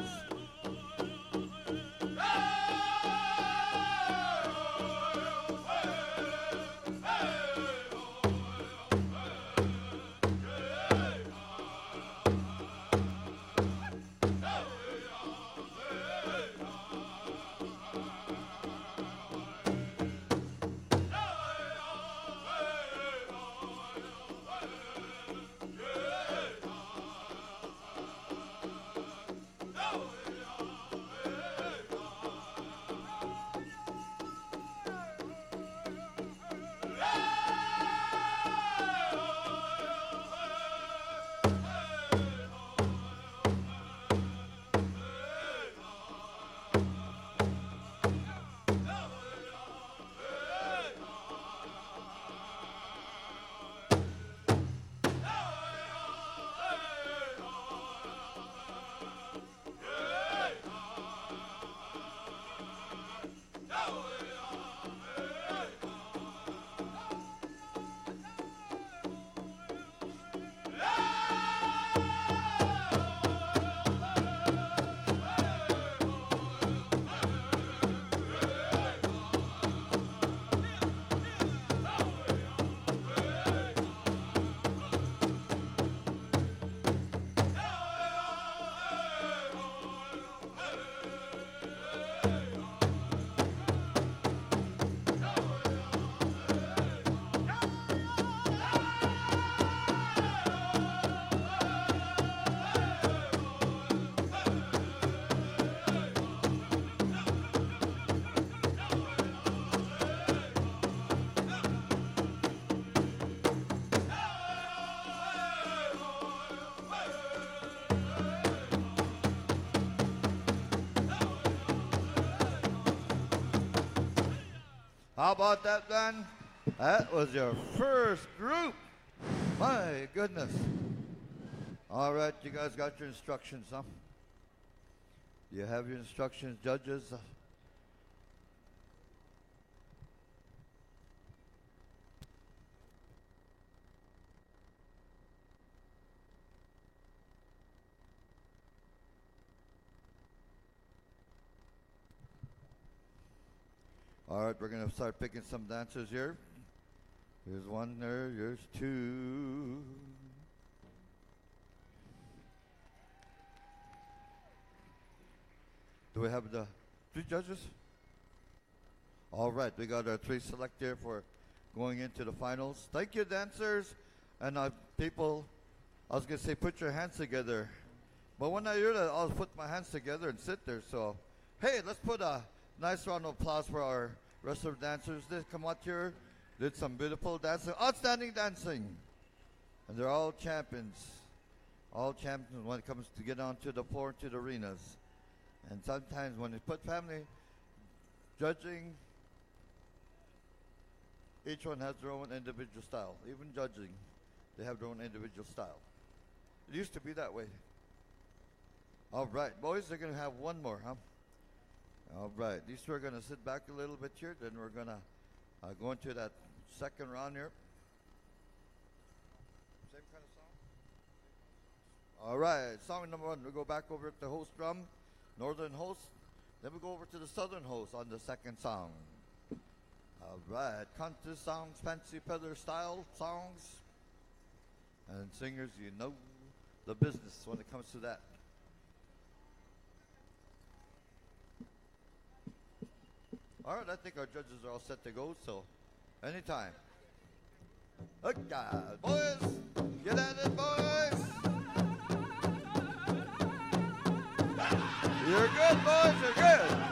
How about that, Dan? That was your first group. My goodness. All right, you guys got your instructions, huh? Do you have your instructions, judges? All right, we're going to start picking some dancers here. Here's one there, here's two. Do we have the 3 judges? All right, we got our 3 select here for going into the finals. Thank you, dancers. And people, I was going to say put your hands together. But when I hear that, I'll put my hands together and sit there. So, hey, let's put a nice round of applause for our rest of the dancers. They come out here, did some beautiful dancing, outstanding dancing. And they're all champions. All champions when it comes to get onto the floor, to the arenas. And sometimes when they put family judging, each one has their own individual style. Even judging, they have their own individual style. It used to be that way. All right, boys, they're going to have one more, huh? All right, these two are going to sit back a little bit here. Then we're going to go into that second round here. Same kind of song? All right, song number 1. We'll go back over at the host drum, northern host. Then we go over to the southern host on the second song. All right, country songs, fancy feather style songs. And singers, you know the business when it comes to that. All right, I think our judges are all set to go, so anytime. Okay, boys, get at it, boys. You're good, boys, you're good.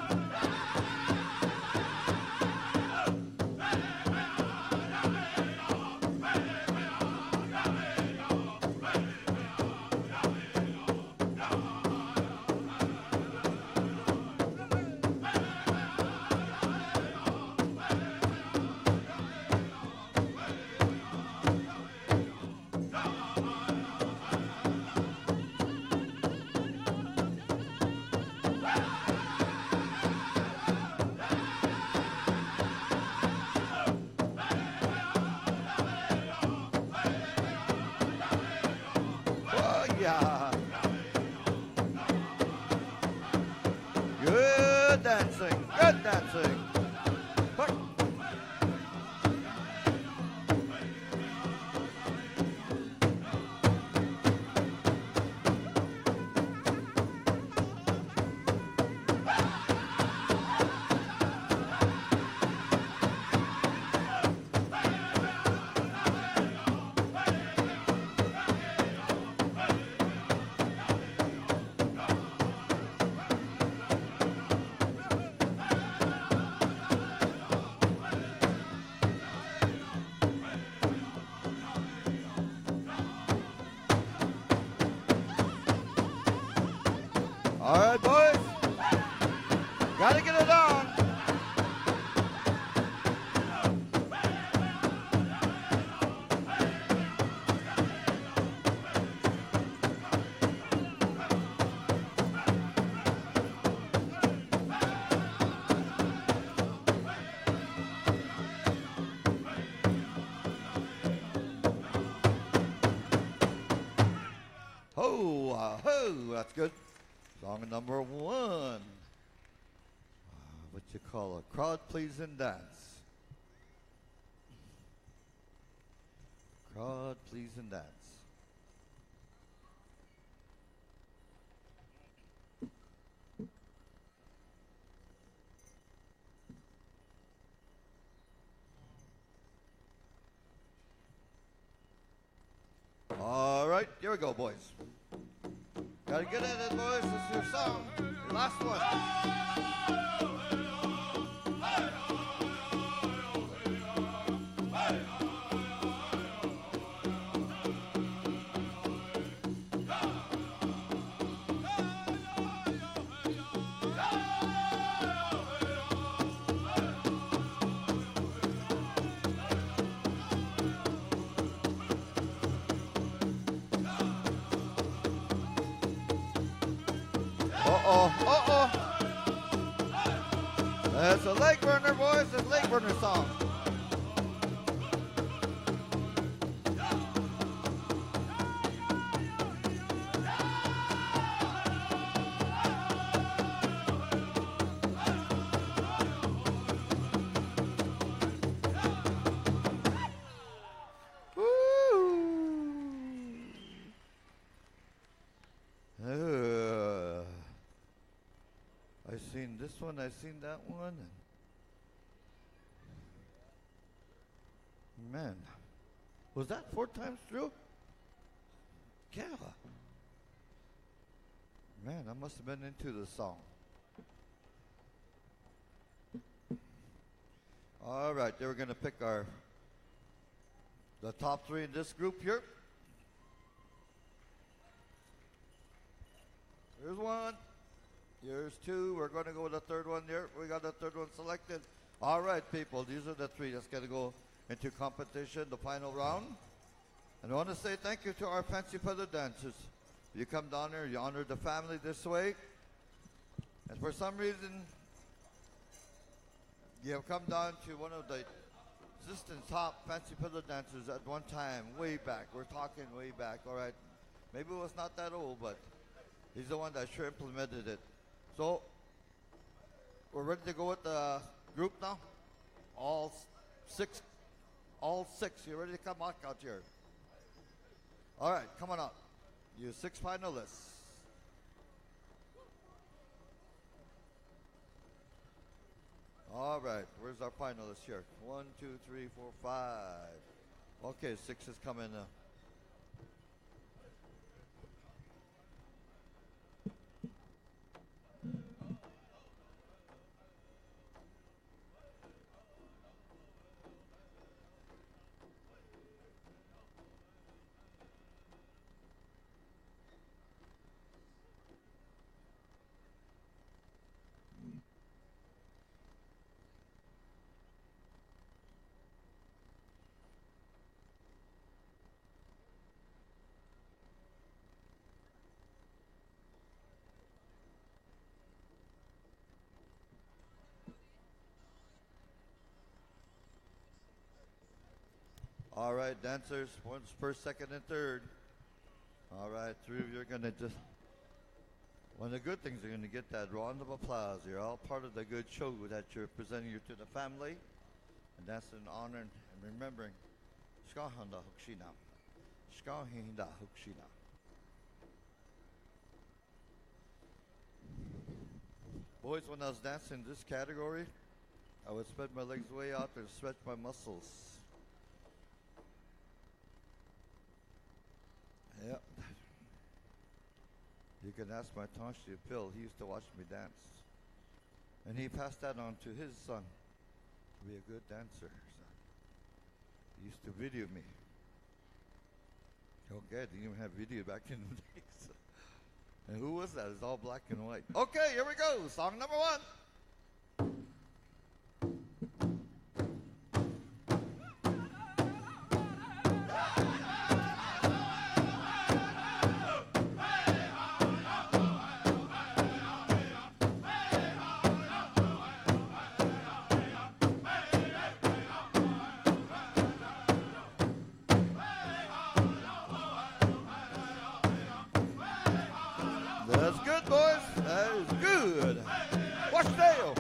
Yeah. Good dancing. Good dancing. Quick. All right, boys. Gotta get it on. Ho, that's good. Song number one. What you call a crowd pleasing dance. Crowd pleasing dance. All right, here we go, boys. Gotta get at it, boys. This is your song. Your last one. That's a leg burner, boys. It's a leg burner song. I seen this one, I seen that one. Man, was that 4 times through? Yeah. Man, I must have been into the song. All right, then we're going to pick the top 3 in this group here. Here's 1. Here's 2. We're going to go with the 3rd one there. We got the 3rd one selected. All right, people. These are the 3 that's going to go into competition, the final round. And I want to say thank you to our fancy feather dancers. You come down here, you honor the family this way. And for some reason, you have come down to one of the existing top fancy feather dancers at one time, way back. We're talking way back, all right? Maybe it was not that old, but he's the one that sure implemented it. So, we're ready to go with the group now? All six, you ready to come out here? All right, come on up. You 6 finalists. All right, where's our finalists here? 1, 2, 3, 4, 5. Okay, 6 is coming now. All right, dancers, 1st, 2nd, and 3rd. All right, three of you are going to just. One of the good things, you're going to get that round of applause. You're all part of the good show that you're presenting you to the family. And that's an honor and remembering. Skahanda Hukshina. Skahinda Hukshina. Boys, when I was dancing in this category, I would spread my legs way out and stretch my muscles. Yep. You can ask my Tonshi Phil. He used to watch me dance. And he passed that on to his son to be a good dancer. So he used to video me. Okay, I didn't even have video back in the days. And who was that? It's all black and white. Okay, here we go. Song number one. That's good, boys. That is good. Watch tail.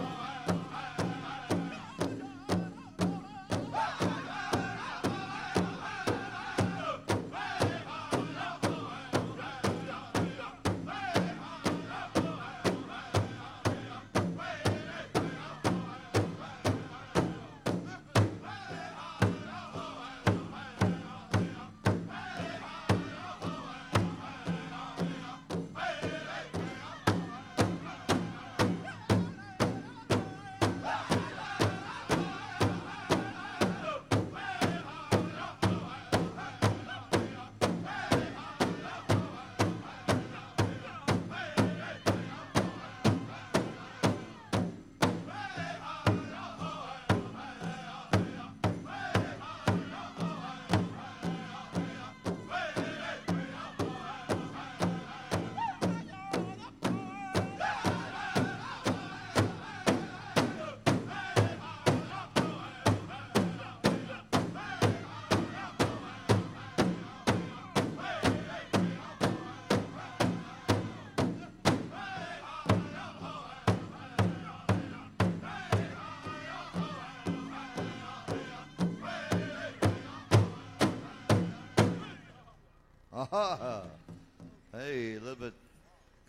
Hey, a little bit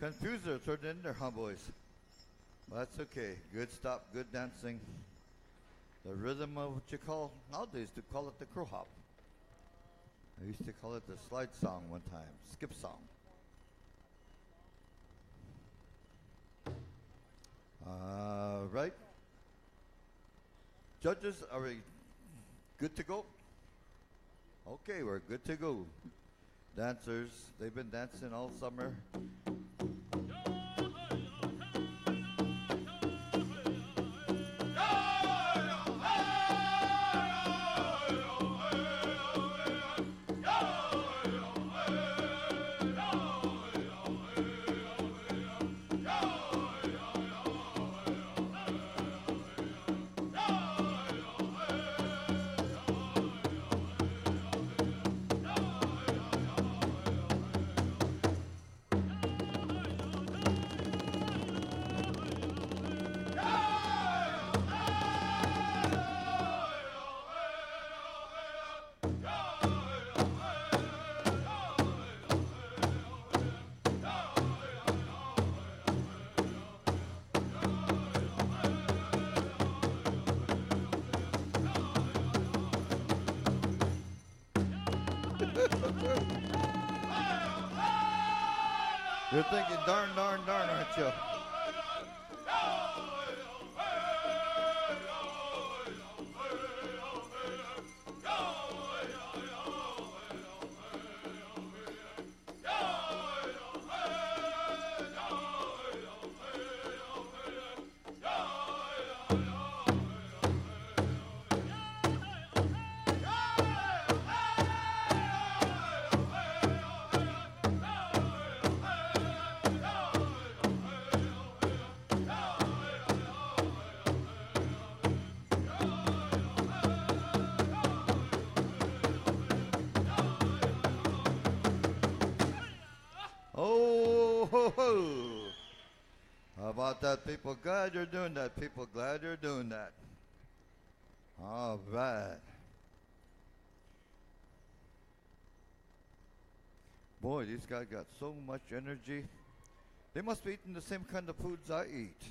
confuser turned in there, huh, boys? Well, that's okay. Good stop, good dancing. The rhythm of what you call, nowadays, to call it the crow hop. I used to call it the slide song one time, skip song. Right. Judges, are we good to go? Okay, we're good to go. Dancers, they've been dancing all summer. You're thinking, darn, aren't you? ho, ho. How about that, people? Glad you're doing that, people. Glad you're doing that. All right. Boy, these guys got so much energy. They must be eating the same kind of foods I eat.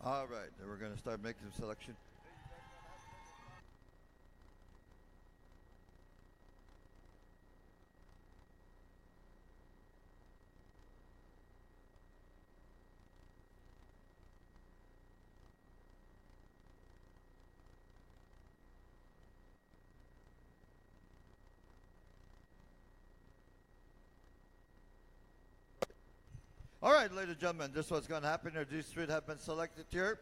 All right, then we're going to start making a selection. All right, ladies and gentlemen, this is what's going to happen here. These three have been selected here.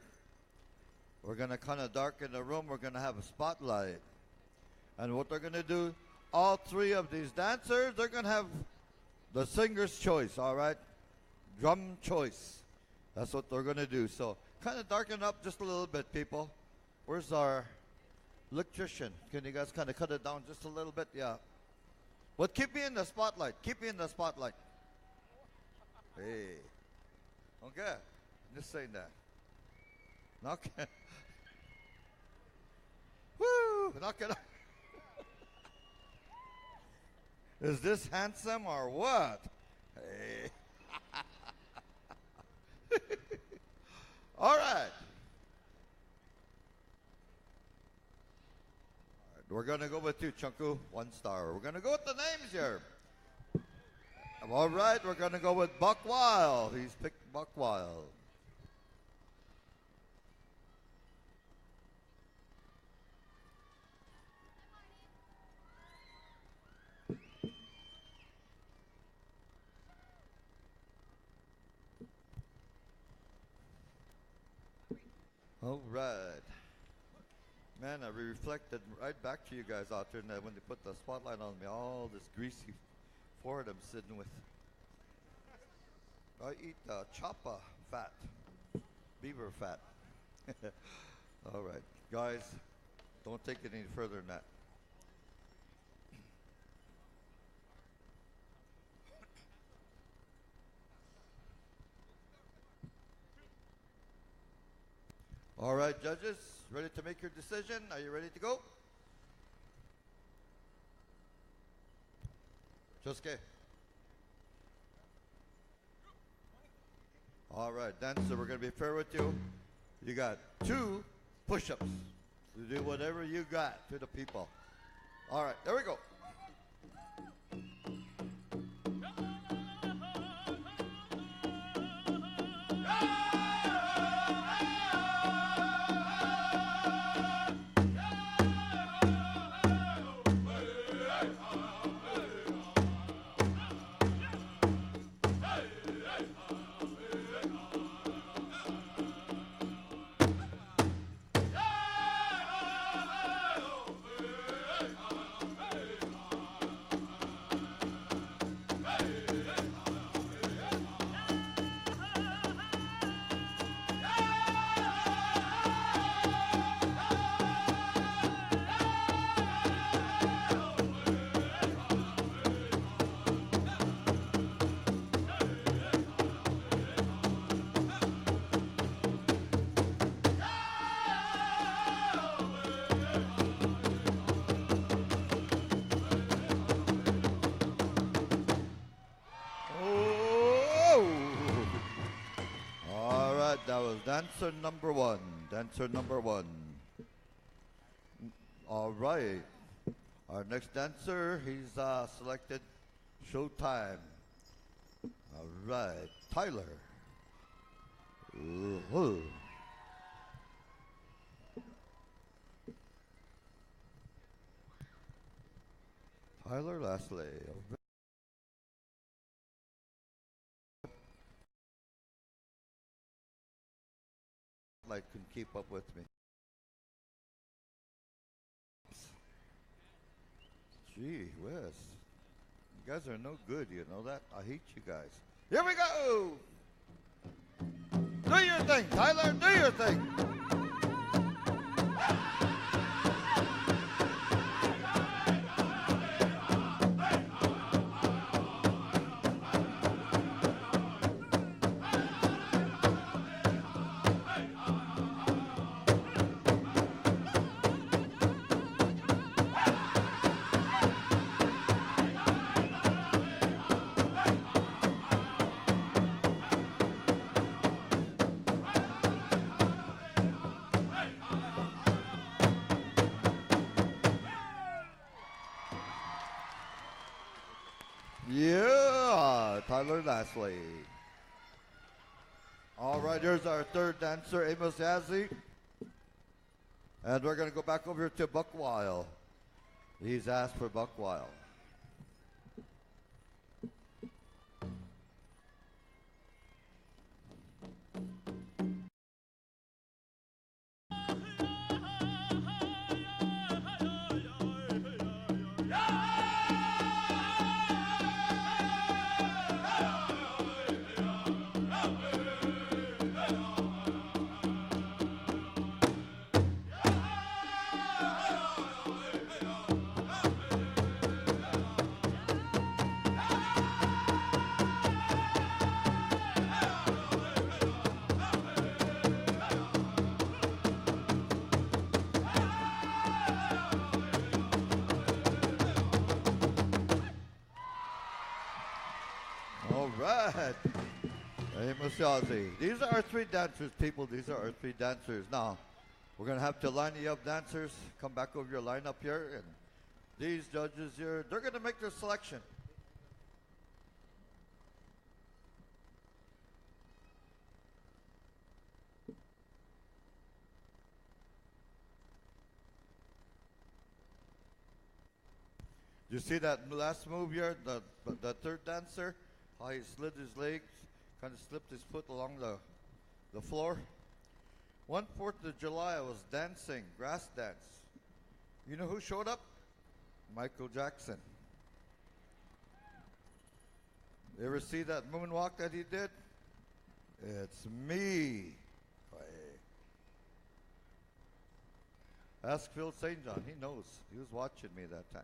We're going to kind of darken the room. We're going to have a spotlight. And what they're going to do, all three of these dancers, they're going to have the singer's choice, all right? Drum choice. That's what they're going to do. So kind of darken up just a little bit, people. Where's our electrician? Can you guys kind of cut it down just a little bit? Yeah. But keep me in the spotlight. Keep me in the spotlight. Hey. Okay. Just saying that. Knock it. Woo! Knock it up. Is this handsome or what? Hey. All right. We're going to go with you, Chunku. 1 star. We're going to go with the names here. All right, we're going to go with Buck Wild. He's picked Buck Wild. All right. Man, I reflected right back to you guys out there when they put the spotlight on me. All this greasy forehead I'm sitting with. I eat choppa fat, beaver fat. All right, guys, don't take it any further than that. All right, judges, ready to make your decision? Are you ready to go? Josuke. All right, dancer, we're going to be fair with you. You got 2 push-ups. You do whatever you got to the people. All right, there we go. That was dancer number 1. Dancer number 1. All right. Our next dancer, he's selected Showtime. All right. Tyler. Ooh. Tyler Lastly. Can keep up with me. Gee whiz. You guys are no good, you know that? I hate you guys. Here we go! Do your thing, Tyler, do your thing! Tyler Lashley. All right, here's our third dancer, Amos Yazzie. And we're going to go back over to Buck Wild. He's asked for Buck Wild. All right. Amos Yazzie. These are our three dancers, people. These are our three dancers. Now, we're going to have to line you up, dancers. Come back over your lineup here. And these judges here, they're going to make their selection. You see that last move here, the third dancer, how he slid his legs, kind of slipped his foot along the floor. 1/4 of July, I was dancing, grass dance. You know who showed up? Michael Jackson. You ever see that moonwalk that he did? It's me. Ask Phil St. John, he knows. He was watching me that time.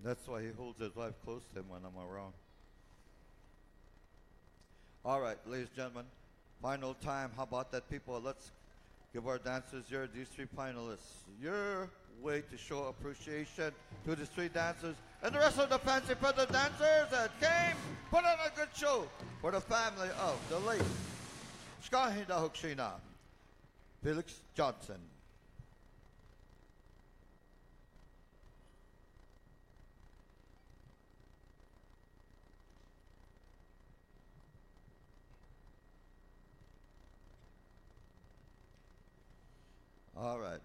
That's why he holds his wife close to him when I'm around. All right, ladies and gentlemen, final time. How about that, people? Let's give our dancers here, these three finalists, your way to show appreciation to these three dancers and the rest of the fancy feather dancers that came, put on a good show for the family of the late Shkahinda Hukshina, Felix Johnson. All right.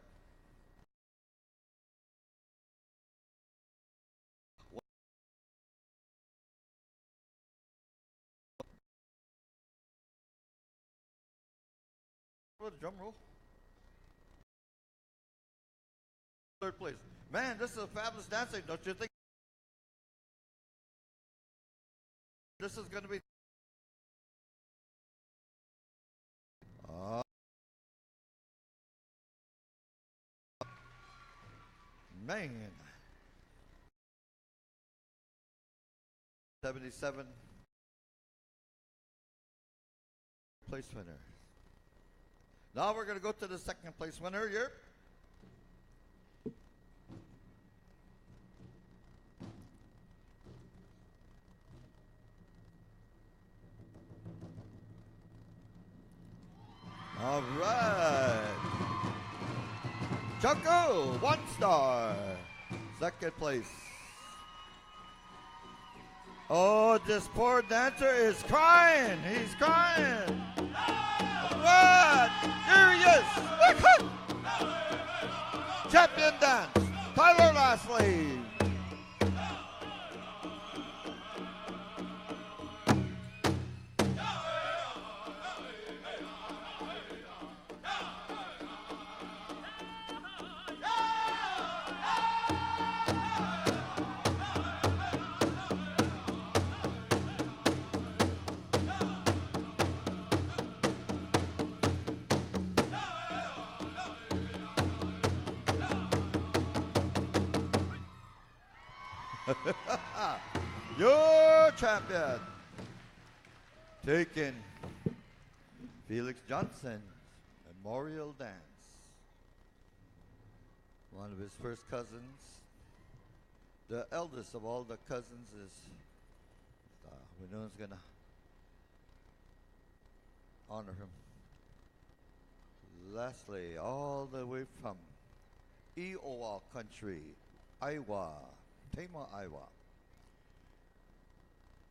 Drum roll. Third place. Man, this is a fabulous dancing, don't you think? This is going to be. Man. 77 place winner. Now we're going to go to the second place winner here. All right. Choco, 1 star. Second place. Oh, this poor dancer is crying. He's crying. What? Here he is. Champion dance, Tyler Lashley. Your champion, taking Felix Johnson Memorial Dance. One of his first cousins, the eldest of all the cousins, is we know is going to honor him. Lastly, all the way from Iowa country, Iowa. Tema Iowa.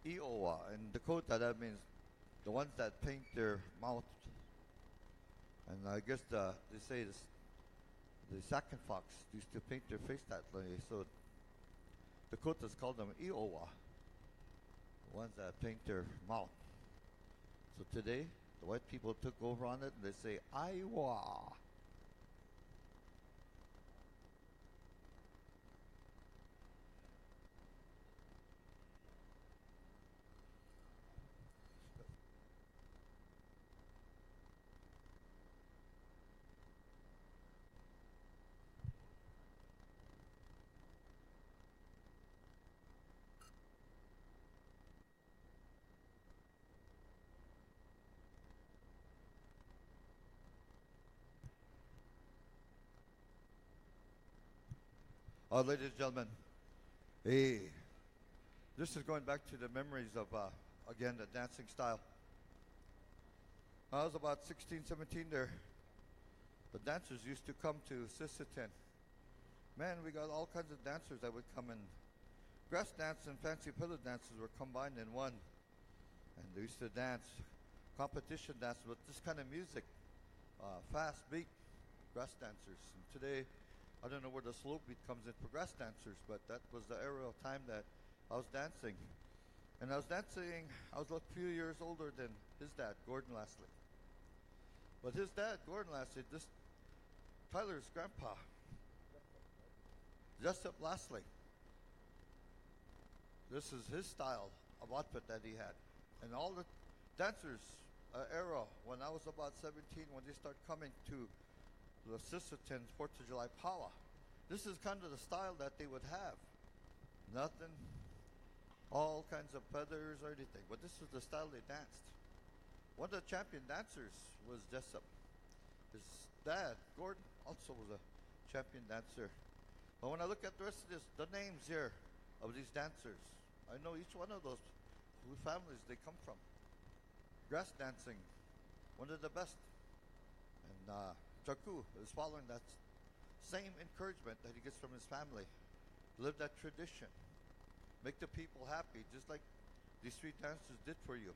Iowa. In Dakota, that means the ones that paint their mouth. And I guess they say the second fox used to paint their face that way. So Dakotas call them Iowa. The ones that paint their mouth. So today, the white people took over on it and they say Iowa. Ladies and gentlemen, hey, this is going back to the memories of, again, the dancing style. When I was about 16, 17 there, the dancers used to come to Sisseton. Man, we got all kinds of dancers that would come in. Grass dance and fancy pillow dances were combined in one. And they used to dance, competition dance with this kind of music, fast beat grass dancers. And today, I don't know where the slow beat comes in for grass dancers, but that was the era of time that I was dancing. And I was dancing, I was a few years older than his dad, Gordon Lashley. But his dad, Gordon Lashley, this Tyler's grandpa, Jessup Lashley. This is his style of outfit that he had. And all the dancers era, when I was about 17, when they start coming to the Sisseton 4th of July powwow, this is kind of the style that they would have. Nothing, all kinds of feathers or anything, but this is the style they danced. One of the champion dancers was Jessup. His dad, Gordon, also was a champion dancer. But when I look at the rest of this, the names here of these dancers, I know each one of those who families they come from. Grass dancing, one of the best. And Chaku is following that same encouragement that he gets from his family. Live that tradition. Make the people happy, just like these street dancers did for you.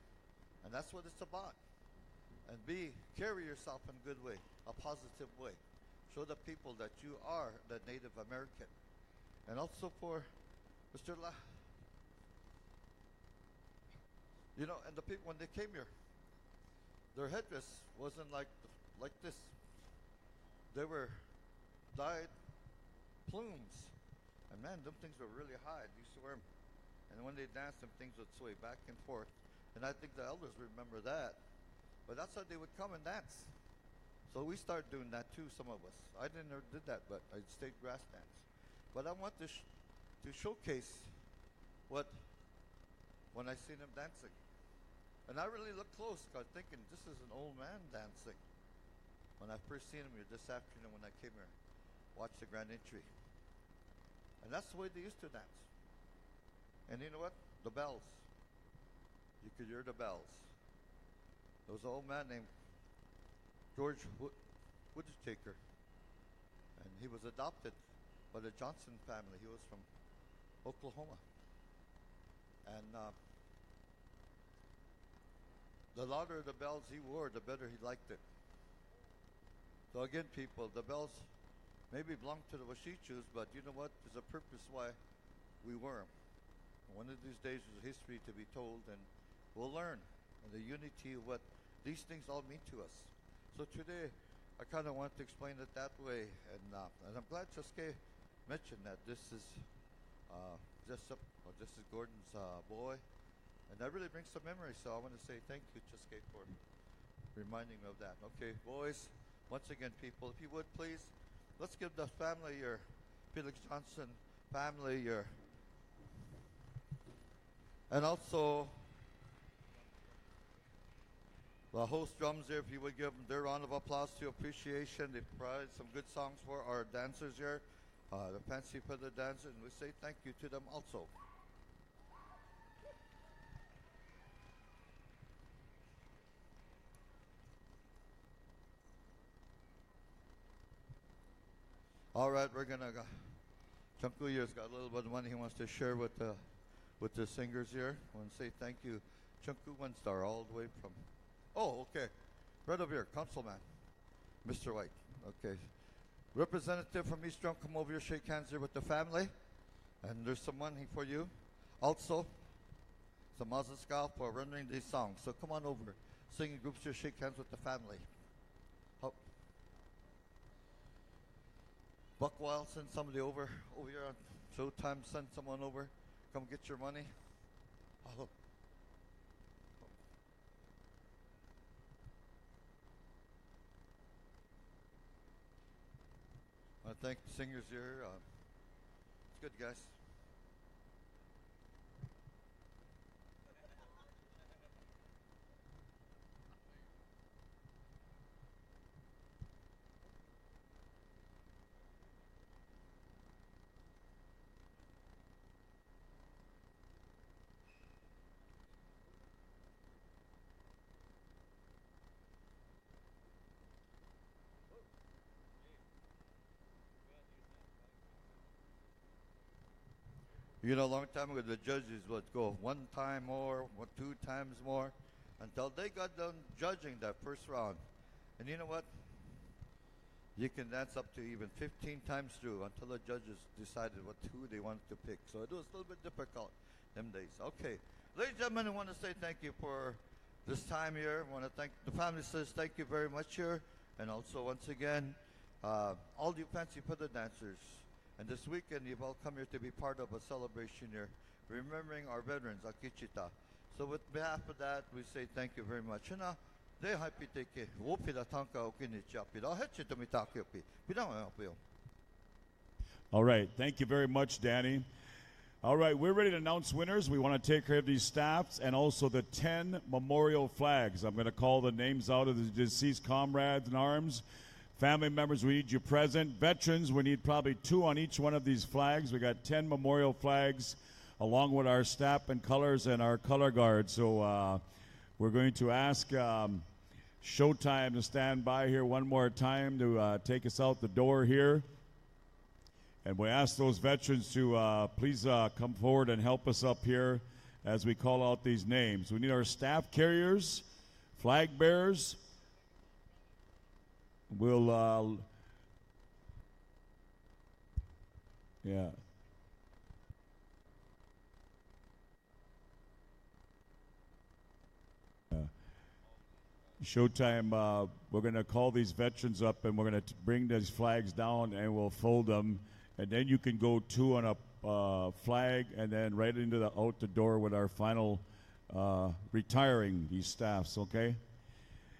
And that's what it's about. And carry yourself in a good way, a positive way. Show the people that you are the Native American. And also for Mr. And the people, when they came here, their headdress wasn't like this. They were dyed plumes. And man, them things were really high. They used to wear them. And when they danced, them things would sway back and forth. And I think the elders remember that. But that's how they would come and dance. So we started doing that too, some of us. I never did that, but I stayed grass dance. But I want to showcase when I seen them dancing. And I really looked close, because thinking, this is an old man dancing. When I first seen him here this afternoon when I came here, watched the grand entry. And that's the way they used to dance. And you know what? The bells. You could hear the bells. There was an old man named George Woodtaker. And he was adopted by the Johnson family. He was from Oklahoma. And the louder the bells he wore, the better he liked it. So again, people, the bells maybe belong to the Washichus, but you know what? There's a purpose why we wear them. One of these days there's a history to be told, and we'll learn the unity of what these things all mean to us. So today, I kind of want to explain it that way, and I'm glad Cheske mentioned that this is this is Gordon's boy, and that really brings some memories. So I want to say thank you, Cheske, for reminding me of that. Okay, boys. Once again, people, if you would please, let's give the family, your Felix Johnson family, and also the host drums there, if you would give them their round of applause to appreciation. They provided some good songs for our dancers here, the Fancy Feather Dancers, and we say thank you to them also. All right, we're going to Chunku here's got a little bit of money he wants to share with the singers here. I want to say thank you. Chunku One Star all the way from. Oh, okay. Right over here, Councilman, Mr. White. Okay. Representative from East Drum, come over here, shake hands here with the family. And there's some money for you. Also, some Mazaskal for rendering these songs. So come on over. Singing groups here, shake hands with the family. Oh. Buckwild, send somebody over here on Showtime, send someone over. Come get your money. Oh. I thank the singers here. It's good, guys. You know, a long time ago, the judges would go one time more, 2 times more, until they got done judging that first round. And you know what? You can dance up to even 15 times through until the judges decided who they wanted to pick. So it was a little bit difficult them days. Okay. Ladies and gentlemen, I want to say thank you for this time here. I want to thank the family says thank you very much here. And also, once again, all you fancy feather dancers. And this weekend, you've all come here to be part of a celebration here, remembering our veterans, Akichita. So with behalf of that, we say thank you very much. And all right. Thank you very much, Danny. All right. We're ready to announce winners. We want to take care of these staffs and also the 10 memorial flags. I'm going to call the names out of the deceased comrades in arms. Family members, we need you present. Veterans, we need probably 2 on each one of these flags. We got 10 memorial flags along with our staff and colors and our color guard. So we're going to ask Showtime to stand by here one more time to take us out the door here. And we ask those veterans to please come forward and help us up here as we call out these names. We need our staff carriers, flag bearers. We'll, yeah. Showtime, we're going to call these veterans up and we're going to bring these flags down and we'll fold them. And then you can go 2 on a flag and then right into out the door with our final retiring these staffs, okay?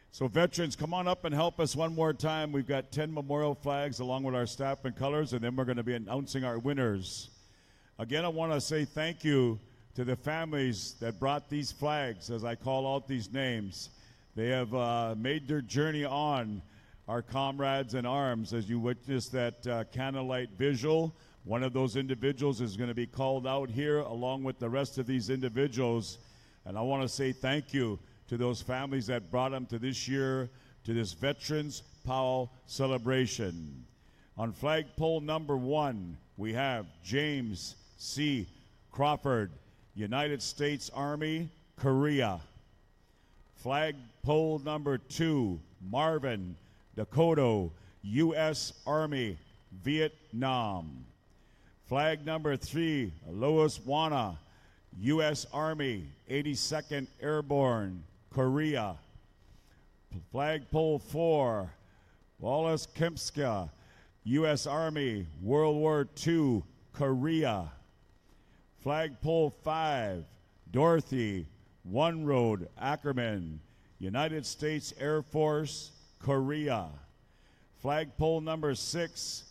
So veterans, come on up and help us one more time. We've got 10 memorial flags along with our staff and colors, and then we're going to be announcing our winners. Again, I want to say thank you to the families that brought these flags as I call out these names. They have made their journey on, our comrades in arms, as you witnessed that candlelight visual. One of those individuals is going to be called out here along with the rest of these individuals. And I want to say thank you to those families that brought them to this year, to this Veterans Powwow celebration. On flagpole number 1, we have James C. Crawford, United States Army, Korea. Flagpole number 2, Marvin Dakota, U.S. Army, Vietnam. Flag number 3, Lois Wana, U.S. Army, 82nd Airborne, Korea. Flagpole 4, Wallace Kempska, U.S. Army, World War II, Korea. Flagpole 5, Dorothy One Road Ackerman, United States Air Force, Korea. Flagpole number 6,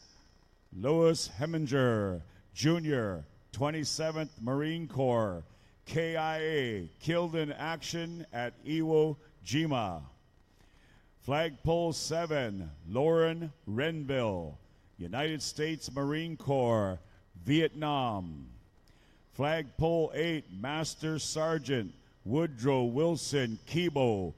Louis Heminger, Jr., 27th Marine Corps, KIA, killed in action at Iwo Jima. Flagpole 7, Lauren Renville, United States Marine Corps, Vietnam. Flagpole 8, Master Sergeant Woodrow Wilson Kibo,